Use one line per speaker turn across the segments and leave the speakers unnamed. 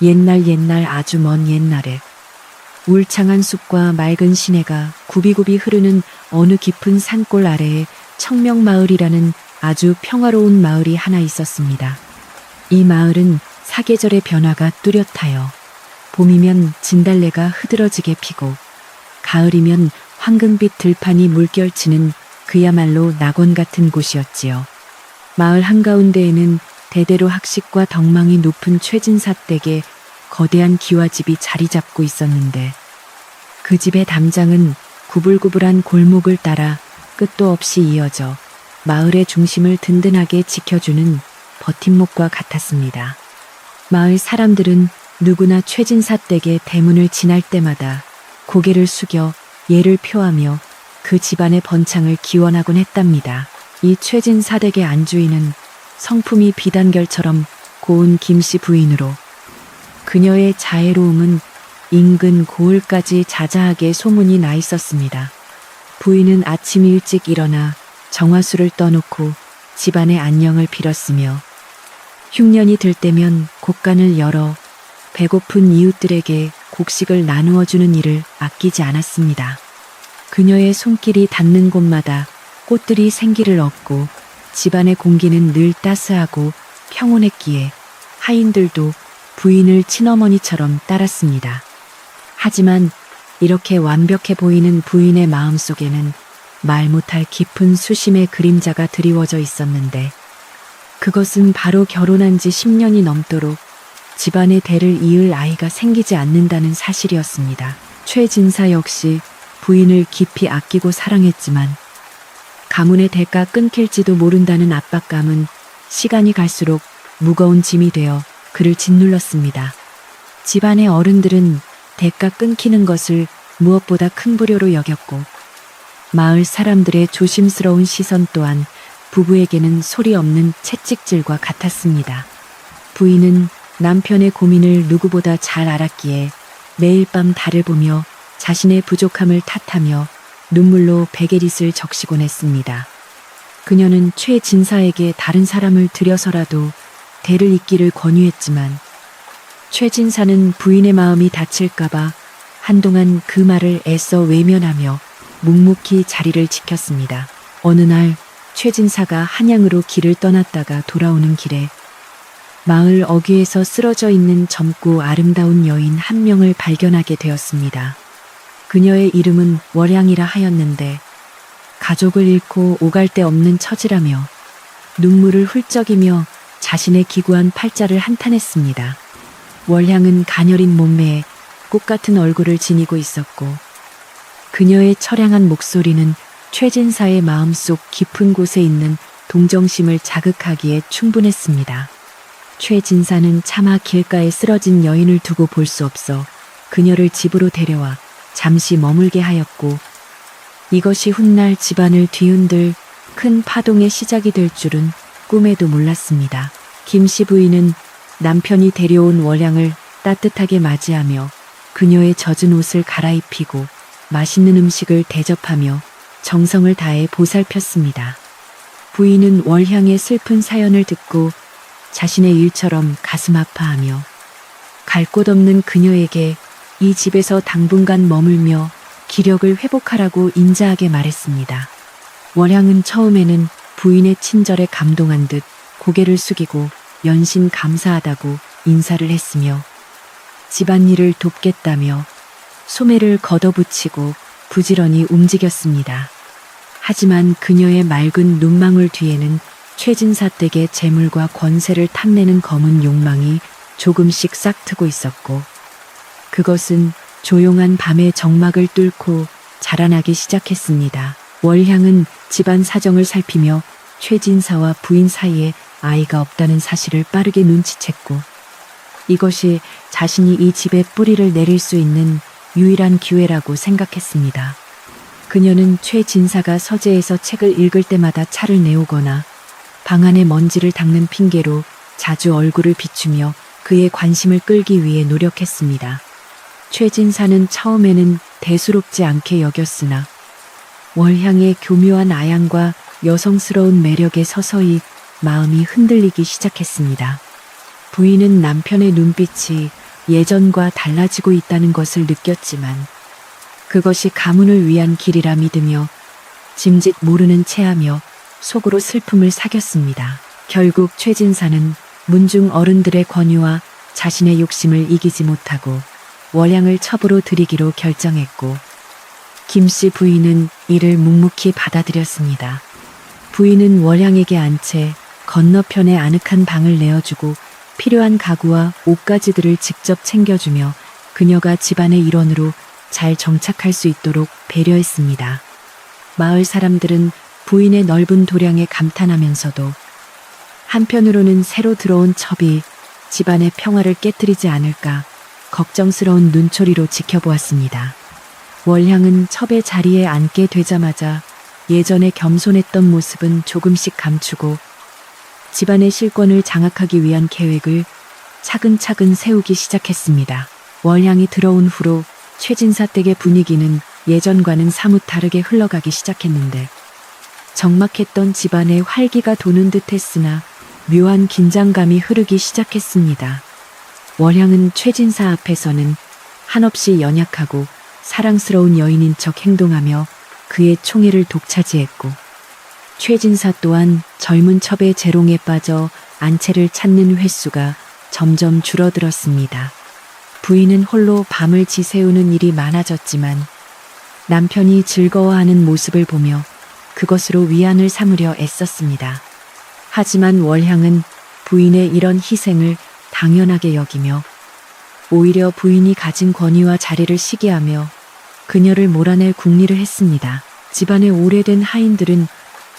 옛날 아주 먼 옛날에 울창한 숲과 맑은 시내가 굽이굽이 흐르는 어느 깊은 산골 아래에 청명마을이라는 아주 평화로운 마을이 하나 있었습니다. 이 마을은 사계절의 변화가 뚜렷하여 봄이면 진달래가 흐드러지게 피고 가을이면 황금빛 들판이 물결치는 그야말로 낙원 같은 곳이었지요. 마을 한가운데에는 대대로 학식과 덕망이 높은 최진사 댁에 거대한 기와집이 자리 잡고 있었는데 그 집의 담장은 구불구불한 골목을 따라 끝도 없이 이어져 마을의 중심을 든든하게 지켜주는 버팀목과 같았습니다. 마을 사람들은 누구나 최진사 댁의 대문을 지날 때마다 고개를 숙여 예를 표하며 그 집안의 번창을 기원하곤 했답니다. 이 최진사 댁의 안주인은 성품이 비단결처럼 고운 김씨 부인으로 그녀의 자애로움은 인근 고을까지 자자하게 소문이 나 있었습니다. 부인은 아침 일찍 일어나 정화수를 떠놓고 집안의 안녕을 빌었으며 흉년이 들 때면 곡간을 열어 배고픈 이웃들에게 곡식을 나누어 주는 일을 아끼지 않았습니다. 그녀의 손길이 닿는 곳마다 꽃들이 생기를 얻고 집안의 공기는 늘 따스하고 평온했기에 하인들도 부인을 친어머니처럼 따랐습니다. 하지만 이렇게 완벽해 보이는 부인의 마음속에는 말 못할 깊은 수심의 그림자가 드리워져 있었는데 그것은 바로 결혼한 지 10년이 넘도록 집안의 대를 이을 아이가 생기지 않는다는 사실이었습니다. 최진사 역시 부인을 깊이 아끼고 사랑했지만 가문의 대가 끊길지도 모른다는 압박감은 시간이 갈수록 무거운 짐이 되어 그를 짓눌렀습니다. 집안의 어른들은 대가 끊기는 것을 무엇보다 큰 불효로 여겼고 마을 사람들의 조심스러운 시선 또한 부부에게는 소리 없는 채찍질과 같았습니다. 부인은 남편의 고민을 누구보다 잘 알았기에 매일 밤 달을 보며 자신의 부족함을 탓하며 눈물로 베개릿을 적시곤 했습니다. 그녀는 최진사에게 다른 사람을 들여서라도 대를 잇기를 권유했지만 최진사는 부인의 마음이 다칠까봐 한동안 그 말을 애써 외면하며 묵묵히 자리를 지켰습니다. 어느 날 최진사가 한양으로 길을 떠났다가 돌아오는 길에 마을 어귀에서 쓰러져 있는 젊고 아름다운 여인 한 명을 발견하게 되었습니다. 그녀의 이름은 월향이라 하였는데 가족을 잃고 오갈 데 없는 처지라며 눈물을 훌쩍이며 자신의 기구한 팔자를 한탄했습니다. 월향은 가녀린 몸매에 꽃 같은 얼굴을 지니고 있었고 그녀의 처량한 목소리는 최진사의 마음속 깊은 곳에 있는 동정심을 자극하기에 충분했습니다. 최진사는 차마 길가에 쓰러진 여인을 두고 볼 수 없어 그녀를 집으로 데려와 잠시 머물게 하였고 이것이 훗날 집안을 뒤흔들 큰 파동의 시작이 될 줄은 꿈에도 몰랐습니다. 김씨 부인은 남편이 데려온 월향을 따뜻하게 맞이하며 그녀의 젖은 옷을 갈아입히고 맛있는 음식을 대접하며 정성을 다해 보살폈습니다. 부인은 월향의 슬픈 사연을 듣고 자신의 일처럼 가슴 아파하며 갈 곳 없는 그녀에게 이 집에서 당분간 머물며 기력을 회복하라고 인자하게 말했습니다. 월향은 처음에는 부인의 친절에 감동한 듯 고개를 숙이고 연신 감사하다고 인사를 했으며 집안일을 돕겠다며 소매를 걷어붙이고 부지런히 움직였습니다. 하지만 그녀의 맑은 눈망울 뒤에는 최진사 댁의 재물과 권세를 탐내는 검은 욕망이 조금씩 싹트고 있었고 그것은 조용한 밤의 정막을 뚫고 자라나기 시작했습니다. 월향은 집안 사정을 살피며 최진사와 부인 사이에 아이가 없다는 사실을 빠르게 눈치챘고 이것이 자신이 이 집에 뿌리를 내릴 수 있는 유일한 기회라고 생각했습니다. 그녀는 최진사가 서재에서 책을 읽을 때마다 차를 내오거나 방 안의 먼지를 닦는 핑계로 자주 얼굴을 비추며 그의 관심을 끌기 위해 노력했습니다. 최진사는 처음에는 대수롭지 않게 여겼으나 월향의 교묘한 아양과 여성스러운 매력에 서서히 마음이 흔들리기 시작했습니다. 부인은 남편의 눈빛이 예전과 달라지고 있다는 것을 느꼈지만 그것이 가문을 위한 길이라 믿으며 짐짓 모르는 체하며 속으로 슬픔을 사겼습니다. 결국 최진사는 문중 어른들의 권유와 자신의 욕심을 이기지 못하고 월양을 첩으로 들이기로 결정했고 김씨 부인은 이를 묵묵히 받아들였습니다. 부인은 월양에게 안채 건너편에 아늑한 방을 내어주고 필요한 가구와 옷가지들을 직접 챙겨주며 그녀가 집안의 일원으로 잘 정착할 수 있도록 배려했습니다. 마을 사람들은 부인의 넓은 도량에 감탄하면서도 한편으로는 새로 들어온 첩이 집안의 평화를 깨뜨리지 않을까 걱정스러운 눈초리로 지켜보았습니다. 월향은 첩의 자리에 앉게 되자마자 예전에 겸손했던 모습은 조금씩 감추고 집안의 실권을 장악하기 위한 계획을 차근차근 세우기 시작했습니다. 월향이 들어온 후로 최진사 댁의 분위기는 예전과는 사뭇 다르게 흘러가기 시작했는데 적막했던 집안에 활기가 도는 듯 했으나 묘한 긴장감이 흐르기 시작했습니다. 월향은 최진사 앞에서는 한없이 연약하고 사랑스러운 여인인 척 행동하며 그의 총애를 독차지했고 최진사 또한 젊은 첩의 재롱에 빠져 안채를 찾는 횟수가 점점 줄어들었습니다. 부인은 홀로 밤을 지새우는 일이 많아졌지만 남편이 즐거워하는 모습을 보며 그것으로 위안을 삼으려 애썼습니다. 하지만 월향은 부인의 이런 희생을 당연하게 여기며 오히려 부인이 가진 권위와 자리를 시기하며 그녀를 몰아낼 궁리를 했습니다. 집안의 오래된 하인들은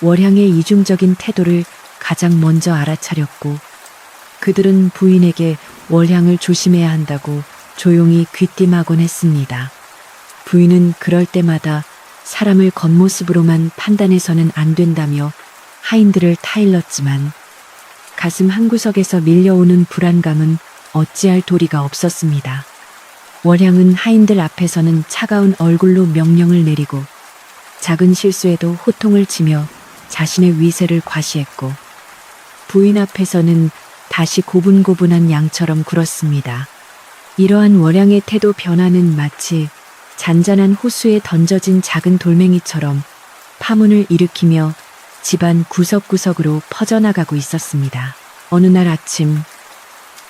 월향의 이중적인 태도를 가장 먼저 알아차렸고 그들은 부인에게 월향을 조심해야 한다고 조용히 귀띔하곤 했습니다. 부인은 그럴 때마다 사람을 겉모습으로만 판단해서는 안 된다며 하인들을 타일렀지만 가슴 한구석에서 밀려오는 불안감은 어찌할 도리가 없었습니다. 월향은 하인들 앞에서는 차가운 얼굴로 명령을 내리고 작은 실수에도 호통을 치며 자신의 위세를 과시했고 부인 앞에서는 다시 고분고분한 양처럼 굴었습니다. 이러한 월향의 태도 변화는 마치 잔잔한 호수에 던져진 작은 돌멩이처럼 파문을 일으키며 집안 구석구석으로 퍼져나가고 있었습니다. 어느 날 아침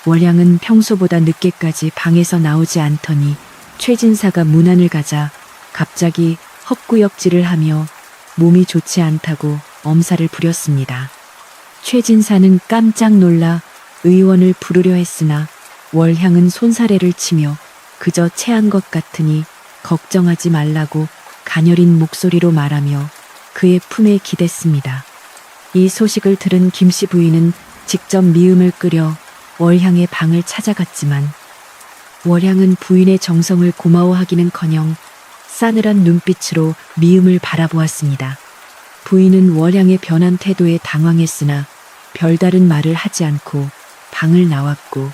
월향은 평소보다 늦게까지 방에서 나오지 않더니 최진사가 문안을 가자 갑자기 헛구역질을 하며 몸이 좋지 않다고 엄살을 부렸습니다. 최진사는 깜짝 놀라 의원을 부르려 했으나 월향은 손사래를 치며 그저 체한 것 같으니 걱정하지 말라고 가녀린 목소리로 말하며 그의 품에 기댔습니다. 이 소식을 들은 김씨 부인은 직접 미음을 끓여 월향의 방을 찾아갔지만 월향은 부인의 정성을 고마워하기는커녕 싸늘한 눈빛으로 미음을 바라보았습니다. 부인은 월향의 변한 태도에 당황했으나 별다른 말을 하지 않고 방을 나왔고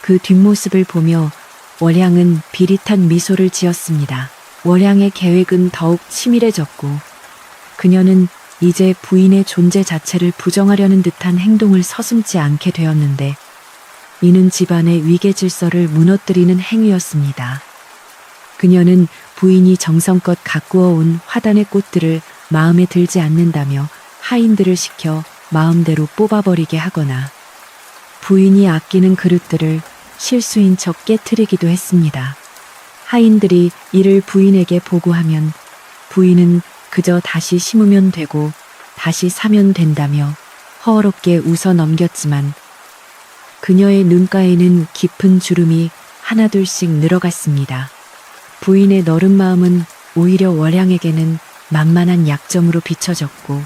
그 뒷모습을 보며 월향은 비릿한 미소를 지었습니다. 월향의 계획은 더욱 치밀해졌고 그녀는 이제 부인의 존재 자체를 부정하려는 듯한 행동을 서슴지 않게 되었는데 이는 집안의 위계 질서를 무너뜨리는 행위였습니다. 그녀는 부인이 정성껏 가꾸어 온 화단의 꽃들을 마음에 들지 않는다며 하인들을 시켜 마음대로 뽑아버리게 하거나 부인이 아끼는 그릇들을 실수인 척 깨트리기도 했습니다. 하인들이 이를 부인에게 보고하면 부인은 그저 다시 심으면 되고 다시 사면 된다며 허어롭게 웃어 넘겼지만 그녀의 눈가에는 깊은 주름이 하나둘씩 늘어갔습니다. 부인의 너른 마음은 오히려 월향에게는 만만한 약점으로 비춰졌고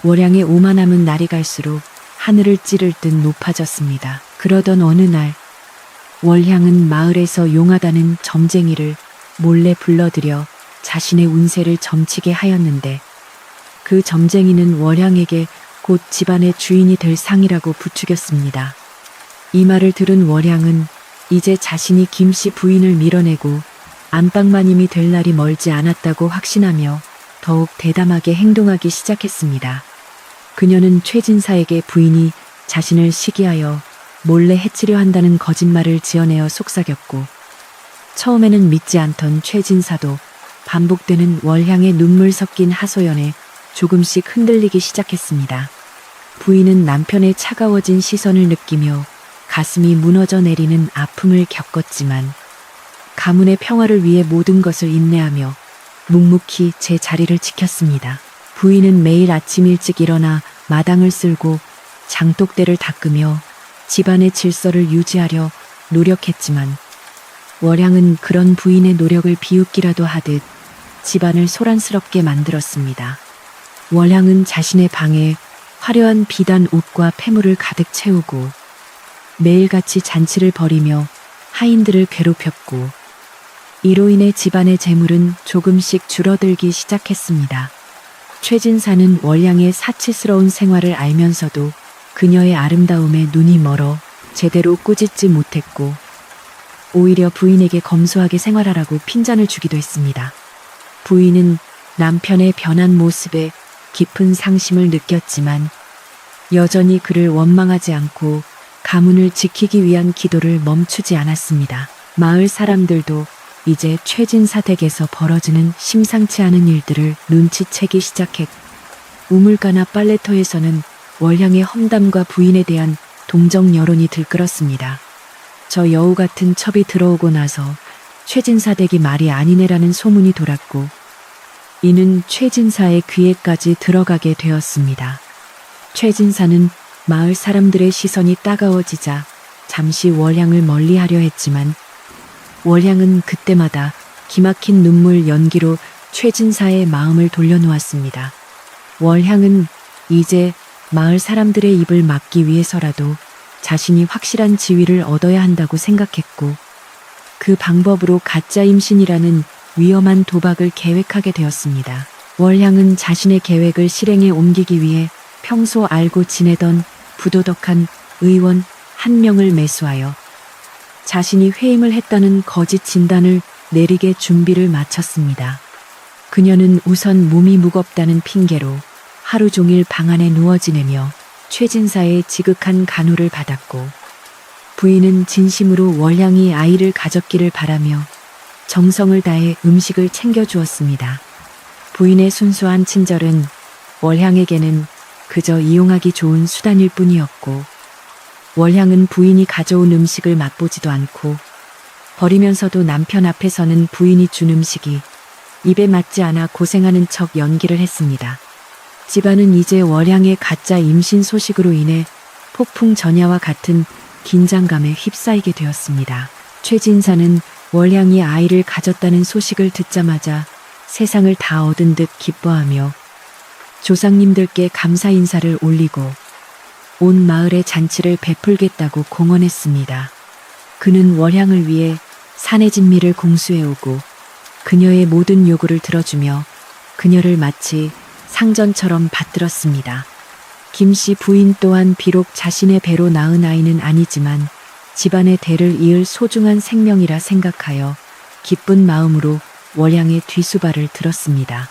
월향의 오만함은 날이 갈수록 하늘을 찌를 듯 높아졌습니다. 그러던 어느 날 월향은 마을에서 용하다는 점쟁이를 몰래 불러들여 자신의 운세를 점치게 하였는데 그 점쟁이는 월향에게 곧 집안의 주인이 될 상이라고 부추겼습니다. 이 말을 들은 월향은 이제 자신이 김씨 부인을 밀어내고 안방마님이 될 날이 멀지 않았다고 확신하며 더욱 대담하게 행동하기 시작했습니다. 그녀는 최진사에게 부인이 자신을 시기하여 몰래 해치려 한다는 거짓말을 지어내어 속삭였고, 처음에는 믿지 않던 최진사도 반복되는 월향의 눈물 섞인 하소연에 조금씩 흔들리기 시작했습니다. 부인은 남편의 차가워진 시선을 느끼며 가슴이 무너져 내리는 아픔을 겪었지만 가문의 평화를 위해 모든 것을 인내하며 묵묵히 제 자리를 지켰습니다. 부인은 매일 아침 일찍 일어나 마당을 쓸고 장독대를 닦으며 집안의 질서를 유지하려 노력했지만 월향은 그런 부인의 노력을 비웃기라도 하듯 집안을 소란스럽게 만들었습니다. 월향은 자신의 방에 화려한 비단 옷과 폐물을 가득 채우고 매일같이 잔치를 벌이며 하인들을 괴롭혔고, 이로 인해 집안의 재물은 조금씩 줄어들기 시작했습니다. 최진사는 월향의 사치스러운 생활을 알면서도 그녀의 아름다움에 눈이 멀어 제대로 꾸짖지 못했고, 오히려 부인에게 검소하게 생활하라고 핀잔을 주기도 했습니다. 부인은 남편의 변한 모습에 깊은 상심을 느꼈지만 여전히 그를 원망하지 않고 가문을 지키기 위한 기도를 멈추지 않았습니다. 마을 사람들도 이제 최진사 댁에서 벌어지는 심상치 않은 일들을 눈치채기 시작했고, 우물가나 빨래터에서는 월향의 험담과 부인에 대한 동정 여론이 들끓었습니다. 저 여우 같은 첩이 들어오고 나서 최진사 댁이 말이 아니네라는 소문이 돌았고, 이는 최진사의 귀에까지 들어가게 되었습니다. 최진사는 마을 사람들의 시선이 따가워지자 잠시 월향을 멀리하려 했지만 월향은 그때마다 기막힌 눈물 연기로 최진사의 마음을 돌려놓았습니다. 월향은 이제 마을 사람들의 입을 막기 위해서라도 자신이 확실한 지위를 얻어야 한다고 생각했고, 그 방법으로 가짜 임신이라는 위험한 도박을 계획하게 되었습니다. 월향은 자신의 계획을 실행에 옮기기 위해 평소 알고 지내던 부도덕한 의원 한 명을 매수하여 자신이 회임을 했다는 거짓 진단을 내리게 준비를 마쳤습니다. 그녀는 우선 몸이 무겁다는 핑계로 하루 종일 방 안에 누워 지내며 최진사의 지극한 간호를 받았고, 부인은 진심으로 월향이 아이를 가졌기를 바라며 정성을 다해 음식을 챙겨주었습니다. 부인의 순수한 친절은 월향에게는 그저 이용하기 좋은 수단일 뿐이었고, 월향은 부인이 가져온 음식을 맛보지도 않고 버리면서도 남편 앞에서는 부인이 준 음식이 입에 맞지 않아 고생하는 척 연기를 했습니다. 집안은 이제 월향의 가짜 임신 소식으로 인해 폭풍 전야와 같은 긴장감에 휩싸이게 되었습니다. 최진사는 월향이 아이를 가졌다는 소식을 듣자마자 세상을 다 얻은 듯 기뻐하며 조상님들께 감사 인사를 올리고 온 마을에 잔치를 베풀겠다고 공언했습니다. 그는 월향을 위해 산의 진미를 공수해오고 그녀의 모든 요구를 들어주며 그녀를 마치 상전처럼 받들었습니다. 김씨 부인 또한 비록 자신의 배로 낳은 아이는 아니지만 집안의 대를 이을 소중한 생명이라 생각하여 기쁜 마음으로 월향의 뒤수발을 들었습니다.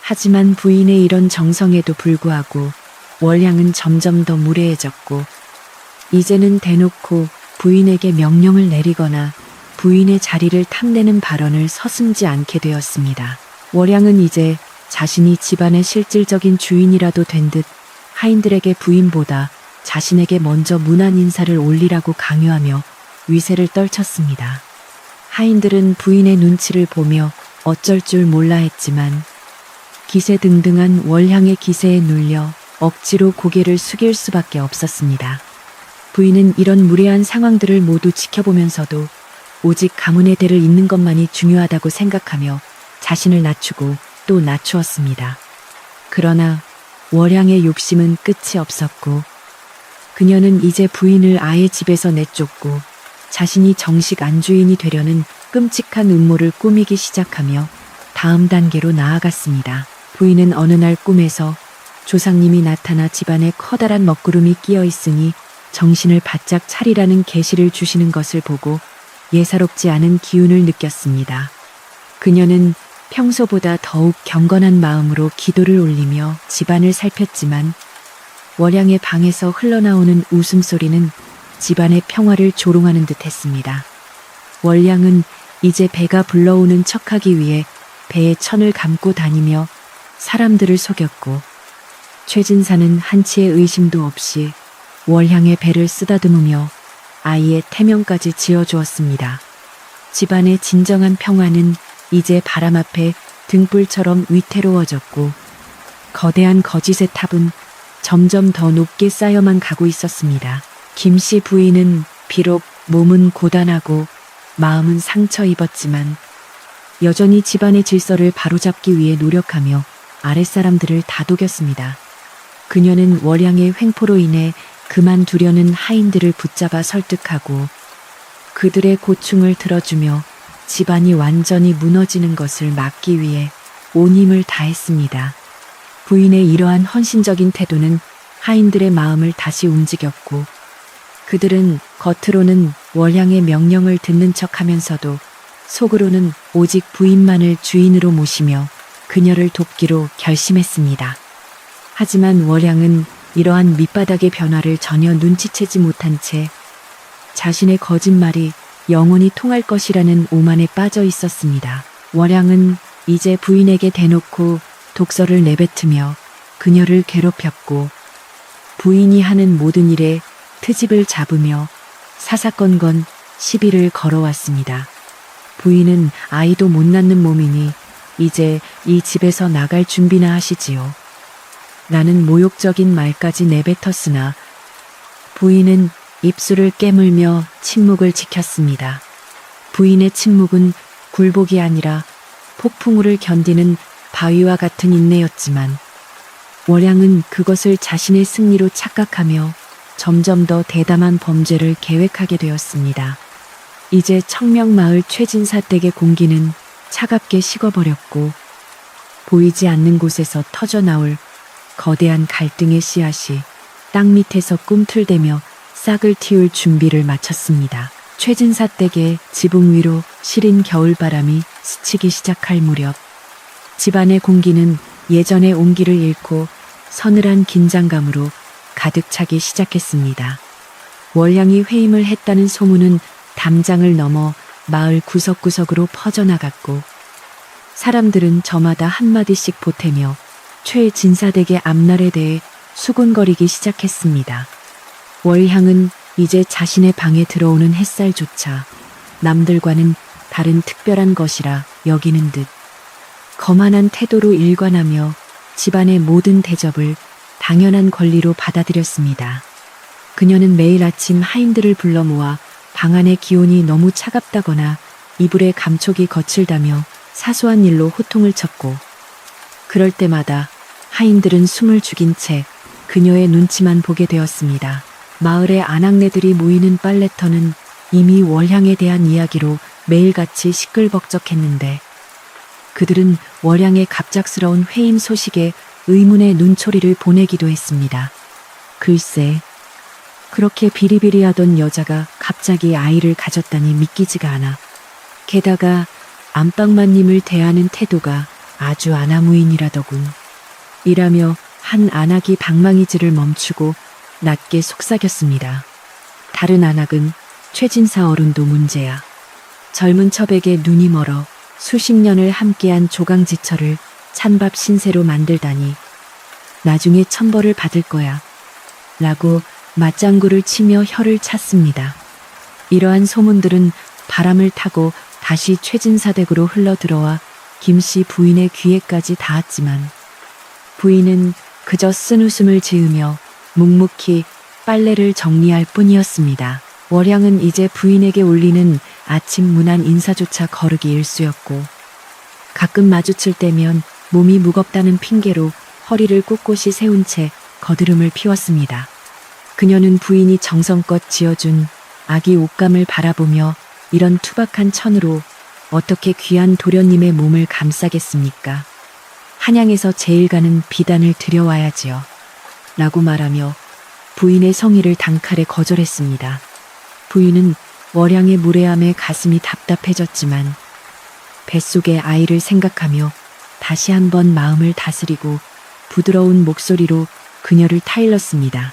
하지만 부인의 이런 정성에도 불구하고 월향은 점점 더 무례해졌고, 이제는 대놓고 부인에게 명령을 내리거나 부인의 자리를 탐내는 발언을 서슴지 않게 되었습니다. 월향은 이제 자신이 집안의 실질적인 주인이라도 된 듯 하인들에게 부인보다 자신에게 먼저 문안 인사를 올리라고 강요하며 위세를 떨쳤습니다. 하인들은 부인의 눈치를 보며 어쩔 줄 몰라 했지만 기세등등한 월향의 기세에 눌려 억지로 고개를 숙일 수밖에 없었습니다. 부인은 이런 무례한 상황들을 모두 지켜보면서도 오직 가문의 대를 잇는 것만이 중요하다고 생각하며 자신을 낮추고 또 낮추었습니다. 그러나 월향의 욕심은 끝이 없었고, 그녀는 이제 부인을 아예 집에서 내쫓고 자신이 정식 안주인이 되려는 끔찍한 음모를 꾸미기 시작하며 다음 단계로 나아갔습니다. 부인은 어느 날 꿈에서 조상님이 나타나 집안에 커다란 먹구름이 끼어 있으니 정신을 바짝 차리라는 계시를 주시는 것을 보고 예사롭지 않은 기운을 느꼈습니다. 그녀는 평소보다 더욱 경건한 마음으로 기도를 올리며 집안을 살폈지만 월향의 방에서 흘러나오는 웃음소리는 집안의 평화를 조롱하는 듯 했습니다. 월량은 이제 배가 불러오는 척하기 위해 배에 천을 감고 다니며 사람들을 속였고, 최진사는 한치의 의심도 없이 월향의 배를 쓰다듬으며 아이의 태명까지 지어주었습니다. 집안의 진정한 평화는 이제 바람 앞에 등불처럼 위태로워졌고, 거대한 거짓의 탑은 점점 더 높게 쌓여만 가고 있었습니다. 김씨 부인은 비록 몸은 고단하고 마음은 상처 입었지만 여전히 집안의 질서를 바로잡기 위해 노력하며 아랫사람들을 다독였습니다. 그녀는 월양의 횡포로 인해 그만두려는 하인들을 붙잡아 설득하고 그들의 고충을 들어주며 집안이 완전히 무너지는 것을 막기 위해 온 힘을 다했습니다. 부인의 이러한 헌신적인 태도는 하인들의 마음을 다시 움직였고, 그들은 겉으로는 월향의 명령을 듣는 척하면서도 속으로는 오직 부인만을 주인으로 모시며 그녀를 돕기로 결심했습니다. 하지만 월향은 이러한 밑바닥의 변화를 전혀 눈치채지 못한 채 자신의 거짓말이 영원히 통할 것이라는 오만에 빠져 있었습니다. 월향은 이제 부인에게 대놓고 독서를 내뱉으며 그녀를 괴롭혔고, 부인이 하는 모든 일에 트집을 잡으며 사사건건 시비를 걸어왔습니다. 부인은 아이도 못 낳는 몸이니 이제 이 집에서 나갈 준비나 하시지요. 나는 모욕적인 말까지 내뱉었으나 부인은 입술을 깨물며 침묵을 지켰습니다. 부인의 침묵은 굴복이 아니라 폭풍우를 견디는 바위와 같은 인내였지만 월양은 그것을 자신의 승리로 착각하며 점점 더 대담한 범죄를 계획하게 되었습니다. 이제 청명마을 최진사 댁의 공기는 차갑게 식어버렸고, 보이지 않는 곳에서 터져나올 거대한 갈등의 씨앗이 땅 밑에서 꿈틀대며 싹을 틔울 준비를 마쳤습니다. 최진사 댁의 지붕 위로 시린 겨울바람이 스치기 시작할 무렵, 집안의 공기는 예전의 온기를 잃고 서늘한 긴장감으로 가득 차기 시작했습니다. 월향이 회임을 했다는 소문은 담장을 넘어 마을 구석구석으로 퍼져나갔고, 사람들은 저마다 한마디씩 보태며 최진사댁의 앞날에 대해 수군거리기 시작했습니다. 월향은 이제 자신의 방에 들어오는 햇살조차 남들과는 다른 특별한 것이라 여기는 듯 거만한 태도로 일관하며 집안의 모든 대접을 당연한 권리로 받아들였습니다. 그녀는 매일 아침 하인들을 불러 모아 방 안의 기온이 너무 차갑다거나 이불의 감촉이 거칠다며 사소한 일로 호통을 쳤고, 그럴 때마다 하인들은 숨을 죽인 채 그녀의 눈치만 보게 되었습니다. 마을의 아낙네들이 모이는 빨래터는 이미 월향에 대한 이야기로 매일같이 시끌벅적했는데, 그들은 월향의 갑작스러운 회임 소식에 의문의 눈초리를 보내기도 했습니다. 글쎄, 그렇게 비리비리하던 여자가 갑자기 아이를 가졌다니 믿기지가 않아. 게다가 안방마님을 대하는 태도가 아주 아나무인이라더군. 이라며 한 안악이 방망이질을 멈추고 낮게 속삭였습니다. 다른 안악은 최진사 어른도 문제야. 젊은 첩에게 눈이 멀어 수십 년을 함께한 조강지처를 찬밥 신세로 만들다니 나중에 천벌을 받을 거야. 라고 맞장구를 치며 혀를 찼습니다. 이러한 소문들은 바람을 타고 다시 최진사 댁으로 흘러들어와 김씨 부인의 귀에까지 닿았지만 부인은 그저 쓴웃음을 지으며 묵묵히 빨래를 정리할 뿐이었습니다. 월향은 이제 부인에게 올리는 아침 문안 인사조차 거르기 일쑤였고, 가끔 마주칠 때면 몸이 무겁다는 핑계로 허리를 꼿꼿이 세운 채 거드름을 피웠습니다. 그녀는 부인이 정성껏 지어준 아기 옷감을 바라보며 이런 투박한 천으로 어떻게 귀한 도련님의 몸을 감싸겠습니까? 한양에서 제일 가는 비단을 들여와야지요. 라고 말하며 부인의 성의를 단칼에 거절했습니다. 부인은 월향의 무례함에 가슴이 답답해졌지만 뱃속의 아이를 생각하며 다시 한번 마음을 다스리고 부드러운 목소리로 그녀를 타일렀습니다.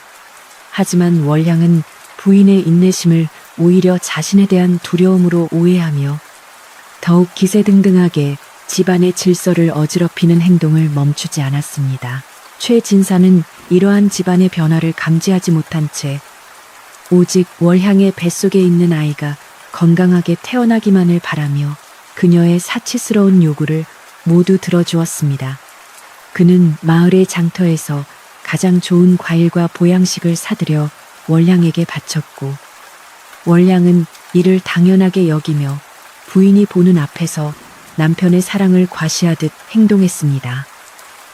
하지만 월향은 부인의 인내심을 오히려 자신에 대한 두려움으로 오해하며 더욱 기세등등하게 집안의 질서를 어지럽히는 행동을 멈추지 않았습니다. 최진사는 이러한 집안의 변화를 감지하지 못한 채 오직 월향의 뱃속에 있는 아이가 건강하게 태어나기만을 바라며 그녀의 사치스러운 요구를 모두 들어주었습니다. 그는 마을의 장터에서 가장 좋은 과일과 보양식을 사들여 월량에게 바쳤고 월량은 이를 당연하게 여기며 부인이 보는 앞에서 남편의 사랑을 과시하듯 행동했습니다.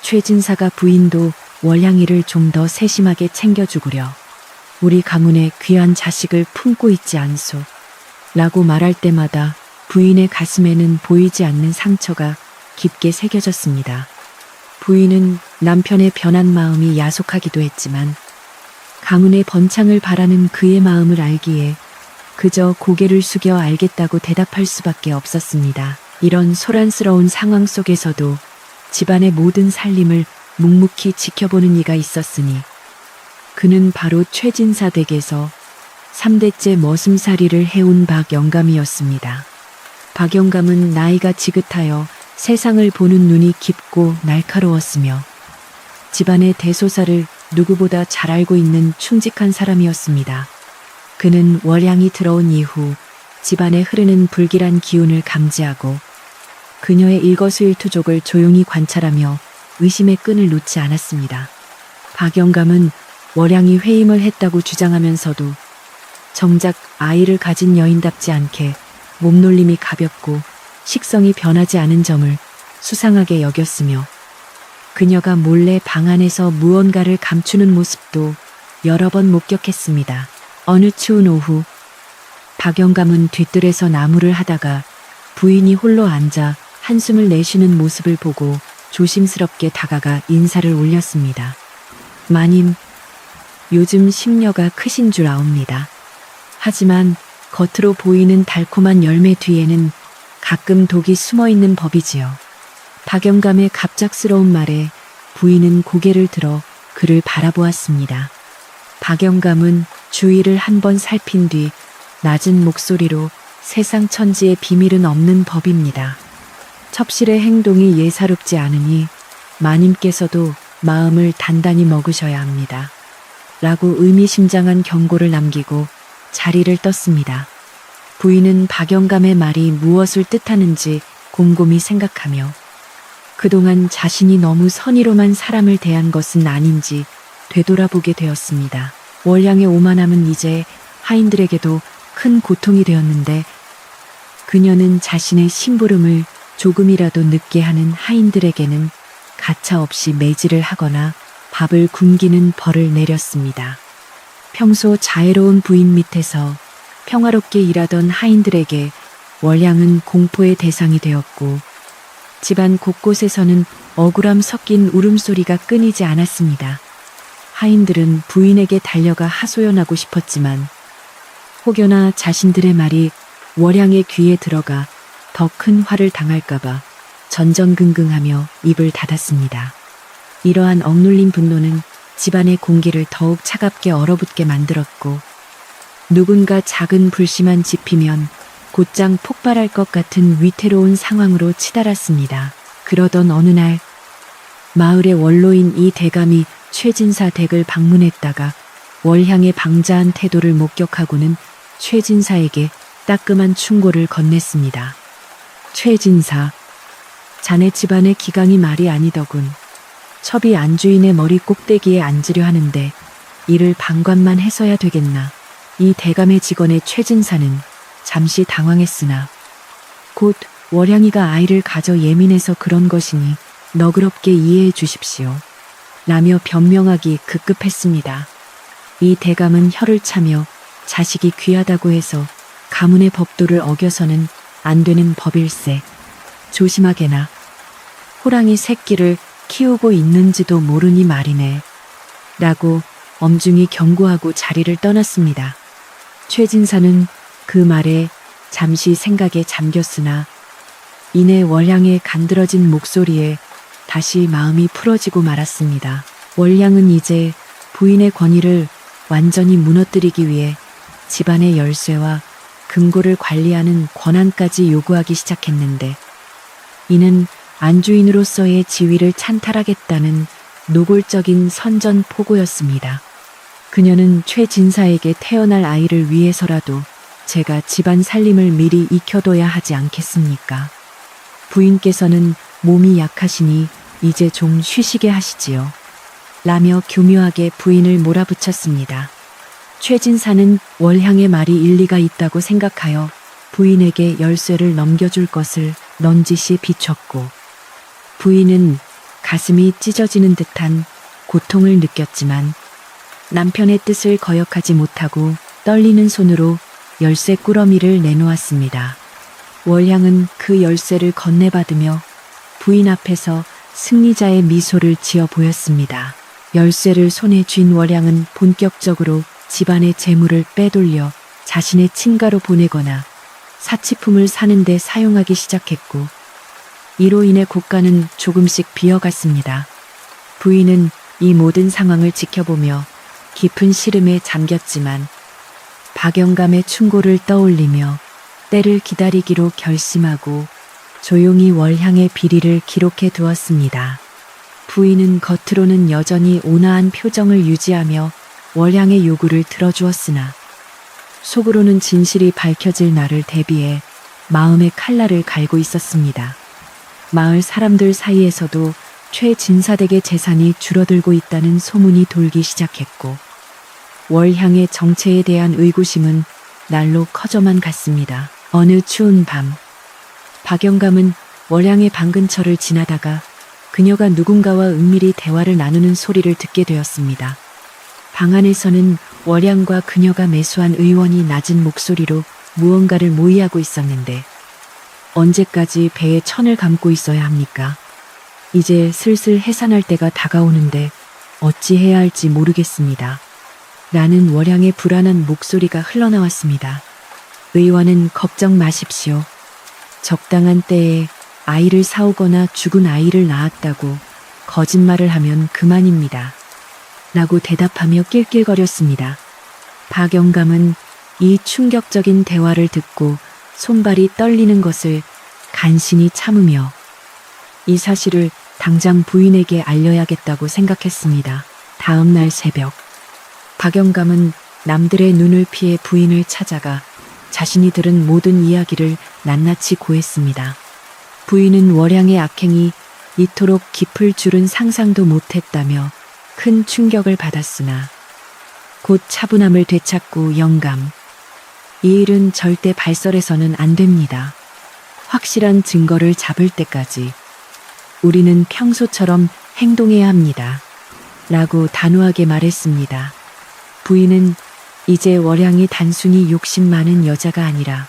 최진사가 부인도 월량이를 좀 더 세심하게 챙겨주구려 우리 가문의 귀한 자식을 품고 있지 않소 라고 말할 때마다 부인의 가슴에는 보이지 않는 상처가 깊게 새겨졌습니다. 부인은 남편의 변한 마음이 야속하기도 했지만 가문의 번창을 바라는 그의 마음을 알기에 그저 고개를 숙여 알겠다고 대답할 수밖에 없었습니다. 이런 소란스러운 상황 속에서도 집안의 모든 살림을 묵묵히 지켜보는 이가 있었으니 그는 바로 최진사 댁에서 3대째 머슴살이를 해온 박영감이었습니다. 박영감은 나이가 지긋하여 세상을 보는 눈이 깊고 날카로웠으며 집안의 대소사를 누구보다 잘 알고 있는 충직한 사람이었습니다. 그는 월양이 들어온 이후 집안에 흐르는 불길한 기운을 감지하고 그녀의 일거수일투족을 조용히 관찰하며 의심의 끈을 놓지 않았습니다. 박영감은 월양이 회임을 했다고 주장하면서도 정작 아이를 가진 여인답지 않게 몸놀림이 가볍고 식성이 변하지 않은 점을 수상하게 여겼으며 그녀가 몰래 방 안에서 무언가를 감추는 모습도 여러 번 목격했습니다. 어느 추운 오후 박영감은 뒤뜰에서 나무를 하다가 부인이 홀로 앉아 한숨을 내쉬는 모습을 보고 조심스럽게 다가가 인사를 올렸습니다. 마님, 요즘 심려가 크신 줄 아옵니다. 하지만 겉으로 보이는 달콤한 열매 뒤에는 가끔 독이 숨어있는 법이지요. 박영감의 갑작스러운 말에 부인은 고개를 들어 그를 바라보았습니다. 박영감은 주위를 한번 살핀 뒤 낮은 목소리로 세상 천지의 비밀은 없는 법입니다. 첩실의 행동이 예사롭지 않으니 마님께서도 마음을 단단히 먹으셔야 합니다. 라고 의미심장한 경고를 남기고 자리를 떴습니다. 부인은 박영감의 말이 무엇을 뜻하는지 곰곰이 생각하며 그동안 자신이 너무 선의로만 사람을 대한 것은 아닌지 되돌아보게 되었습니다. 월량의 오만함은 이제 하인들에게도 큰 고통이 되었는데 그녀는 자신의 심부름을 조금이라도 늦게 하는 하인들에게는 가차없이 매질을 하거나 밥을 굶기는 벌을 내렸습니다. 평소 자애로운 부인 밑에서 평화롭게 일하던 하인들에게 월량은 공포의 대상이 되었고 집안 곳곳에서는 억울함 섞인 울음소리가 끊이지 않았습니다. 하인들은 부인에게 달려가 하소연하고 싶었지만 혹여나 자신들의 말이 월량의 귀에 들어가 더 큰 화를 당할까봐 전전긍긍하며 입을 닫았습니다. 이러한 억눌린 분노는 집안의 공기를 더욱 차갑게 얼어붙게 만들었고 누군가 작은 불씨만 지피면 곧장 폭발할 것 같은 위태로운 상황으로 치달았습니다. 그러던 어느 날 마을의 원로인 이 대감이 최진사 댁을 방문했다가 월향의 방자한 태도를 목격하고는 최진사에게 따끔한 충고를 건넸습니다. 최진사, 자네 집안의 기강이 말이 아니더군. 첩이 안주인의 머리 꼭대기에 앉으려 하는데 이를 방관만 해서야 되겠나. 이 대감의 직원의 최진사는 잠시 당황했으나 곧 월향이가 아이를 가져 예민해서 그런 것이니 너그럽게 이해해 주십시오. 라며 변명하기 급급했습니다. 이 대감은 혀를 차며 자식이 귀하다고 해서 가문의 법도를 어겨서는 안 되는 법일세. 조심하게나. 호랑이 새끼를 키우고 있는지도 모르니 말이네. 라고 엄중히 경고하고 자리를 떠났습니다. 최진사는 그 말에 잠시 생각에 잠겼으나 이내 월향의 간드러진 목소리에 다시 마음이 풀어지고 말았습니다. 월향은 이제 부인의 권위를 완전히 무너뜨리기 위해 집안의 열쇠와 금고를 관리하는 권한까지 요구하기 시작했는데 이는 안주인으로서의 지위를 찬탈하겠다는 노골적인 선전포고였습니다. 그녀는 최진사에게 태어날 아이를 위해서라도 제가 집안 살림을 미리 익혀둬야 하지 않겠습니까? 부인께서는 몸이 약하시니 이제 좀 쉬시게 하시지요. 라며 교묘하게 부인을 몰아붙였습니다. 최진사는 월향의 말이 일리가 있다고 생각하여 부인에게 열쇠를 넘겨줄 것을 넌지시 비췄고 부인은 가슴이 찢어지는 듯한 고통을 느꼈지만 남편의 뜻을 거역하지 못하고 떨리는 손으로 열쇠 꾸러미를 내놓았습니다. 월향은 그 열쇠를 건네받으며 부인 앞에서 승리자의 미소를 지어 보였습니다. 열쇠를 손에 쥔 월향은 본격적으로 집안의 재물을 빼돌려 자신의 친가로 보내거나 사치품을 사는 데 사용하기 시작했고 이로 인해 국가는 조금씩 비어갔습니다. 부인은 이 모든 상황을 지켜보며 깊은 시름에 잠겼지만 박영감의 충고를 떠올리며 때를 기다리기로 결심하고 조용히 월향의 비리를 기록해 두었습니다. 부인은 겉으로는 여전히 온화한 표정을 유지하며 월향의 요구를 들어주었으나 속으로는 진실이 밝혀질 날을 대비해 마음의 칼날을 갈고 있었습니다. 마을 사람들 사이에서도 최진사댁의 재산이 줄어들고 있다는 소문이 돌기 시작했고 월향의 정체에 대한 의구심은 날로 커져만 갔습니다. 어느 추운 밤 박영감은 월향의 방 근처를 지나다가 그녀가 누군가와 은밀히 대화를 나누는 소리를 듣게 되었습니다. 방 안에서는 월향과 그녀가 매수한 의원이 낮은 목소리로 무언가를 모의하고 있었는데 언제까지 배에 천을 감고 있어야 합니까? 이제 슬슬 해산할 때가 다가오는데 어찌해야 할지 모르겠습니다. 라는 월향의 불안한 목소리가 흘러나왔습니다. 의원은 걱정 마십시오. 적당한 때에 아이를 사오거나 죽은 아이를 낳았다고 거짓말을 하면 그만입니다. 라고 대답하며 낄낄거렸습니다. 박영감은 이 충격적인 대화를 듣고 손발이 떨리는 것을 간신히 참으며 이 사실을 당장 부인에게 알려야겠다고 생각했습니다. 다음 날 새벽 박영감은 남들의 눈을 피해 부인을 찾아가 자신이 들은 모든 이야기를 낱낱이 고했습니다. 부인은 월향의 악행이 이토록 깊을 줄은 상상도 못했다며 큰 충격을 받았으나 곧 차분함을 되찾고 영감, 이 일은 절대 발설해서는 안 됩니다. 확실한 증거를 잡을 때까지 우리는 평소처럼 행동해야 합니다. 라고 단호하게 말했습니다. 부인은 이제 월향이 단순히 욕심 많은 여자가 아니라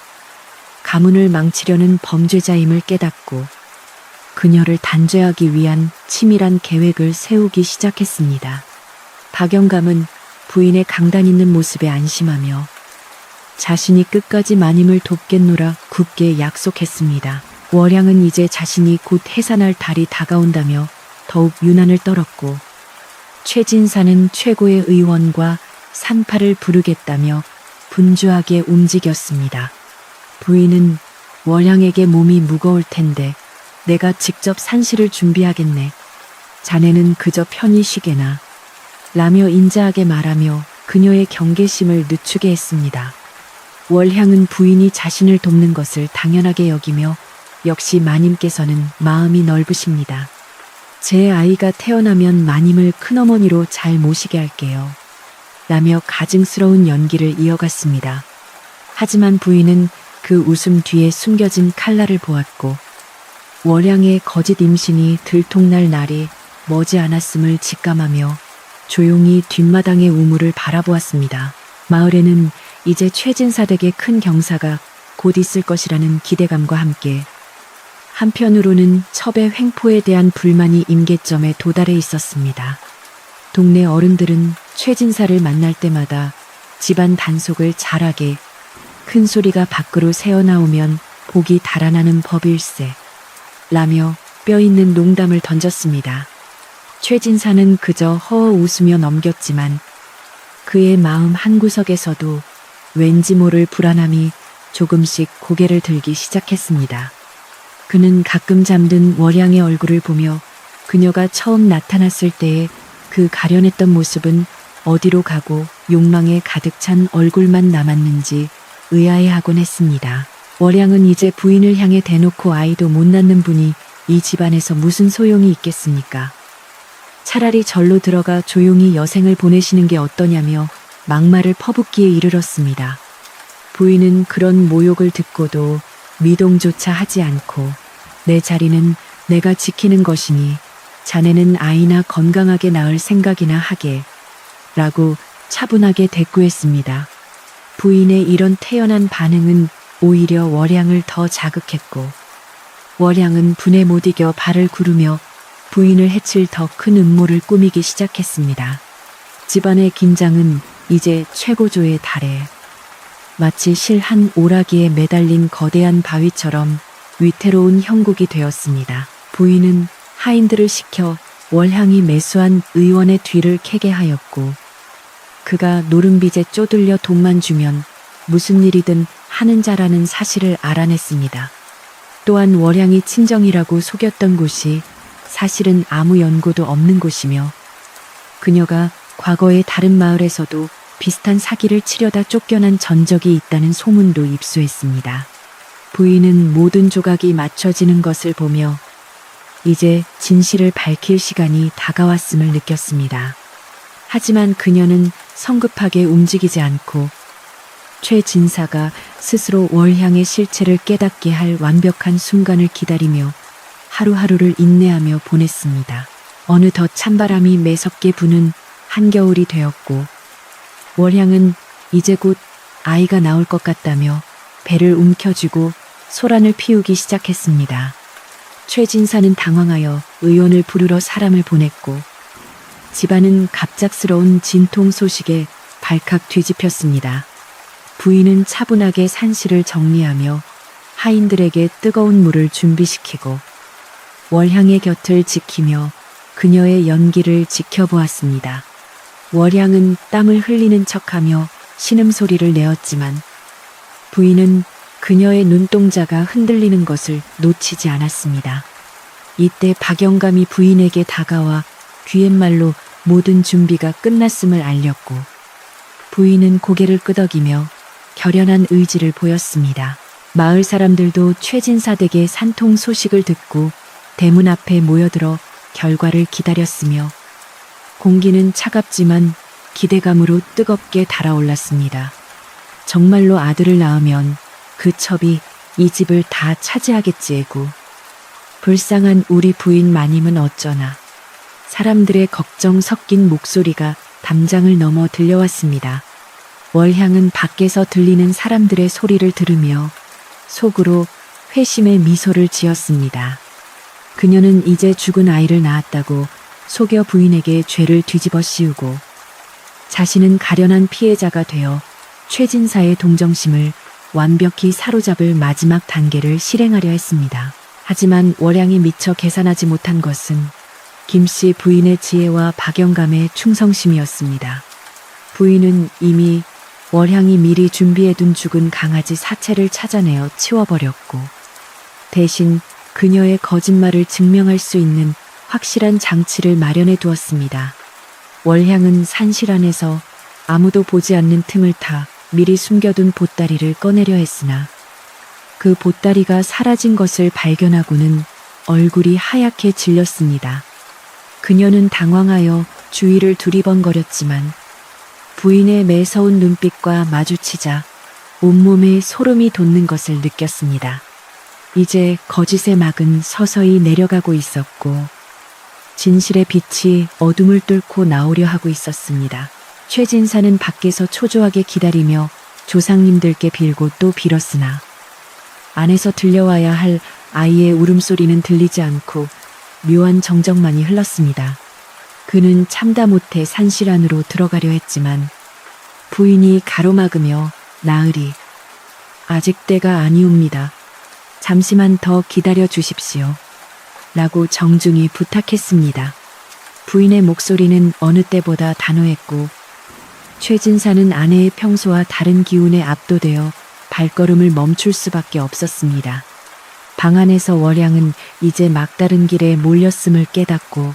가문을 망치려는 범죄자임을 깨닫고 그녀를 단죄하기 위한 치밀한 계획을 세우기 시작했습니다. 박영감은 부인의 강단 있는 모습에 안심하며 자신이 끝까지 마님을 돕겠노라 굳게 약속했습니다. 월향은 이제 자신이 곧 해산할 달이 다가온다며 더욱 유난을 떨었고 최진사는 최고의 의원과 산파를 부르겠다며 분주하게 움직였습니다. 부인은 월향에게 몸이 무거울 텐데 내가 직접 산시를 준비하겠네. 자네는 그저 편히 쉬게나. 라며 인자하게 말하며 그녀의 경계심을 늦추게 했습니다. 월향은 부인이 자신을 돕는 것을 당연하게 여기며 역시 마님께서는 마음이 넓으십니다. 제 아이가 태어나면 마님을 큰어머니로 잘 모시게 할게요. 라며 가증스러운 연기를 이어갔습니다. 하지만 부인은 그 웃음 뒤에 숨겨진 칼날을 보았고 월향의 거짓 임신이 들통날 날이 머지않았음을 직감하며 조용히 뒷마당의 우물을 바라보았습니다. 마을에는 이제 최진사댁의 큰 경사가 곧 있을 것이라는 기대감과 함께 한편으로는 첩의 횡포에 대한 불만이 임계점에 도달해 있었습니다. 동네 어른들은 최진사를 만날 때마다 집안 단속을 잘하게 큰 소리가 밖으로 새어나오면 복이 달아나는 법일세 라며 뼈있는 농담을 던졌습니다. 최진사는 그저 허어 웃으며 넘겼지만 그의 마음 한구석에서도 왠지 모를 불안함이 조금씩 고개를 들기 시작했습니다. 그는 가끔 잠든 월양의 얼굴을 보며 그녀가 처음 나타났을 때의 그 가련했던 모습은 어디로 가고 욕망에 가득 찬 얼굴만 남았는지 의아해하곤 했습니다. 월양은 이제 부인을 향해 대놓고 아이도 못 낳는 분이 이 집안에서 무슨 소용이 있겠습니까? 차라리 절로 들어가 조용히 여생을 보내시는 게 어떠냐며 막말을 퍼붓기에 이르렀습니다. 부인은 그런 모욕을 듣고도 미동조차 하지 않고 내 자리는 내가 지키는 것이니 자네는 아이나 건강하게 낳을 생각이나 하게 라고 차분하게 대꾸했습니다. 부인의 이런 태연한 반응은 오히려 월양을 더 자극했고 월양은 분에 못 이겨 발을 구르며 부인을 해칠 더 큰 음모를 꾸미기 시작했습니다. 집안의 긴장은 이제 최고조에 달해 마치 실 한 오라기에 매달린 거대한 바위처럼 위태로운 형국이 되었습니다. 부인은 하인들을 시켜 월향이 매수한 의원의 뒤를 캐게 하였고 그가 노름빚에 쪼들려 돈만 주면 무슨 일이든 하는 자라는 사실을 알아냈습니다. 또한 월향이 친정이라고 속였던 곳이 사실은 아무 연고도 없는 곳이며 그녀가 과거의 다른 마을에서도 비슷한 사기를 치려다 쫓겨난 전적이 있다는 소문도 입수했습니다. 부인은 모든 조각이 맞춰지는 것을 보며 이제 진실을 밝힐 시간이 다가왔음을 느꼈습니다. 하지만 그녀는 성급하게 움직이지 않고 최 진사가 스스로 월향의 실체를 깨닫게 할 완벽한 순간을 기다리며 하루하루를 인내하며 보냈습니다. 어느덧 찬바람이 매섭게 부는 한겨울이 되었고 월향은 이제 곧 아이가 나올 것 같다며 배를 움켜쥐고 소란을 피우기 시작했습니다. 최 진사는 당황하여 의원을 부르러 사람을 보냈고 집안은 갑작스러운 진통 소식에 발칵 뒤집혔습니다. 부인은 차분하게 산실을 정리하며 하인들에게 뜨거운 물을 준비시키고 월향의 곁을 지키며 그녀의 연기를 지켜보았습니다. 월향은 땀을 흘리는 척하며 신음소리를 내었지만 부인은 그녀의 눈동자가 흔들리는 것을 놓치지 않았습니다. 이때 박영감이 부인에게 다가와 귀갯말로 모든 준비가 끝났음을 알렸고 부인은 고개를 끄덕이며 결연한 의지를 보였습니다. 마을 사람들도 최진사 댁의 산통 소식을 듣고 대문 앞에 모여들어 결과를 기다렸으며 공기는 차갑지만 기대감으로 뜨겁게 달아올랐습니다. 정말로 아들을 낳으면 그 첩이 이 집을 다 차지하겠지에고 불쌍한 우리 부인 마님은 어쩌나. 사람들의 걱정 섞인 목소리가 담장을 넘어 들려왔습니다. 월향은 밖에서 들리는 사람들의 소리를 들으며 속으로 회심의 미소를 지었습니다. 그녀는 이제 죽은 아이를 낳았다고 속여 부인에게 죄를 뒤집어 씌우고 자신은 가련한 피해자가 되어 최진사의 동정심을 완벽히 사로잡을 마지막 단계를 실행하려 했습니다. 하지만 월향이 미처 계산하지 못한 것은 김씨 부인의 지혜와 박영감의 충성심이었습니다. 부인은 이미 월향이 미리 준비해둔 죽은 강아지 사체를 찾아내어 치워버렸고 대신 그녀의 거짓말을 증명할 수 있는 확실한 장치를 마련해 두었습니다. 월향은 산실 안에서 아무도 보지 않는 틈을 타 미리 숨겨둔 보따리를 꺼내려 했으나 그 보따리가 사라진 것을 발견하고는 얼굴이 하얗게 질렸습니다. 그녀는 당황하여 주위를 두리번거렸지만 부인의 매서운 눈빛과 마주치자 온몸에 소름이 돋는 것을 느꼈습니다. 이제 거짓의 막은 서서히 내려가고 있었고 진실의 빛이 어둠을 뚫고 나오려 하고 있었습니다. 최진사는 밖에서 초조하게 기다리며 조상님들께 빌고 또 빌었으나 안에서 들려와야 할 아이의 울음소리는 들리지 않고 묘한 정적만이 흘렀습니다. 그는 참다 못해 산실 안으로 들어가려 했지만 부인이 가로막으며 나으리 아직 때가 아니옵니다. 잠시만 더 기다려 주십시오. 라고 정중히 부탁했습니다. 부인의 목소리는 어느 때보다 단호했고 최진사는 아내의 평소와 다른 기운에 압도되어 발걸음을 멈출 수밖에 없었습니다. 방 안에서 월양은 이제 막다른 길에 몰렸음을 깨닫고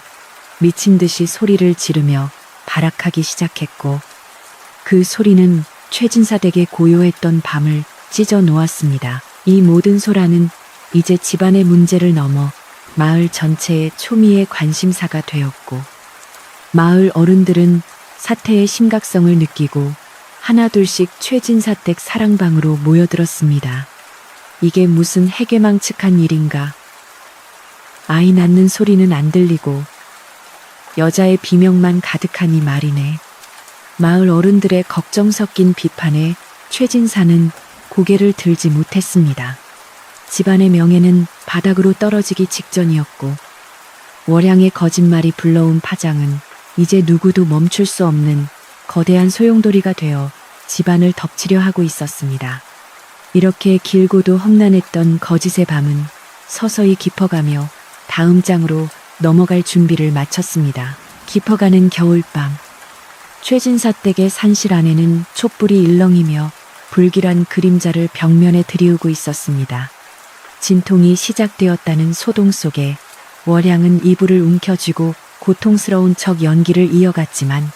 미친 듯이 소리를 지르며 발악하기 시작했고, 그 소리는 최진사 댁의 고요했던 밤을 찢어 놓았습니다. 이 모든 소란은 이제 집안의 문제를 넘어 마을 전체의 초미의 관심사가 되었고, 마을 어른들은 사태의 심각성을 느끼고 하나둘씩 최진사 댁 사랑방으로 모여들었습니다. 이게 무슨 해괴망측한 일인가? 아이 낳는 소리는 안 들리고 여자의 비명만 가득하니 말이네. 마을 어른들의 걱정 섞인 비판에 최진사는 고개를 들지 못했습니다. 집안의 명예는 바닥으로 떨어지기 직전이었고, 월양의 거짓말이 불러온 파장은 이제 누구도 멈출 수 없는 거대한 소용돌이가 되어 집안을 덮치려 하고 있었습니다. 이렇게 길고도 험난했던 거짓의 밤은 서서히 깊어가며 다음 장으로 넘어갈 준비를 마쳤습니다. 깊어가는 겨울밤, 최진사 댁의 산실 안에는 촛불이 일렁이며 불길한 그림자를 벽면에 들이우고 있었습니다. 진통이 시작되었다는 소동 속에 월양은 이불을 움켜쥐고 고통스러운 척 연기를 이어갔지만,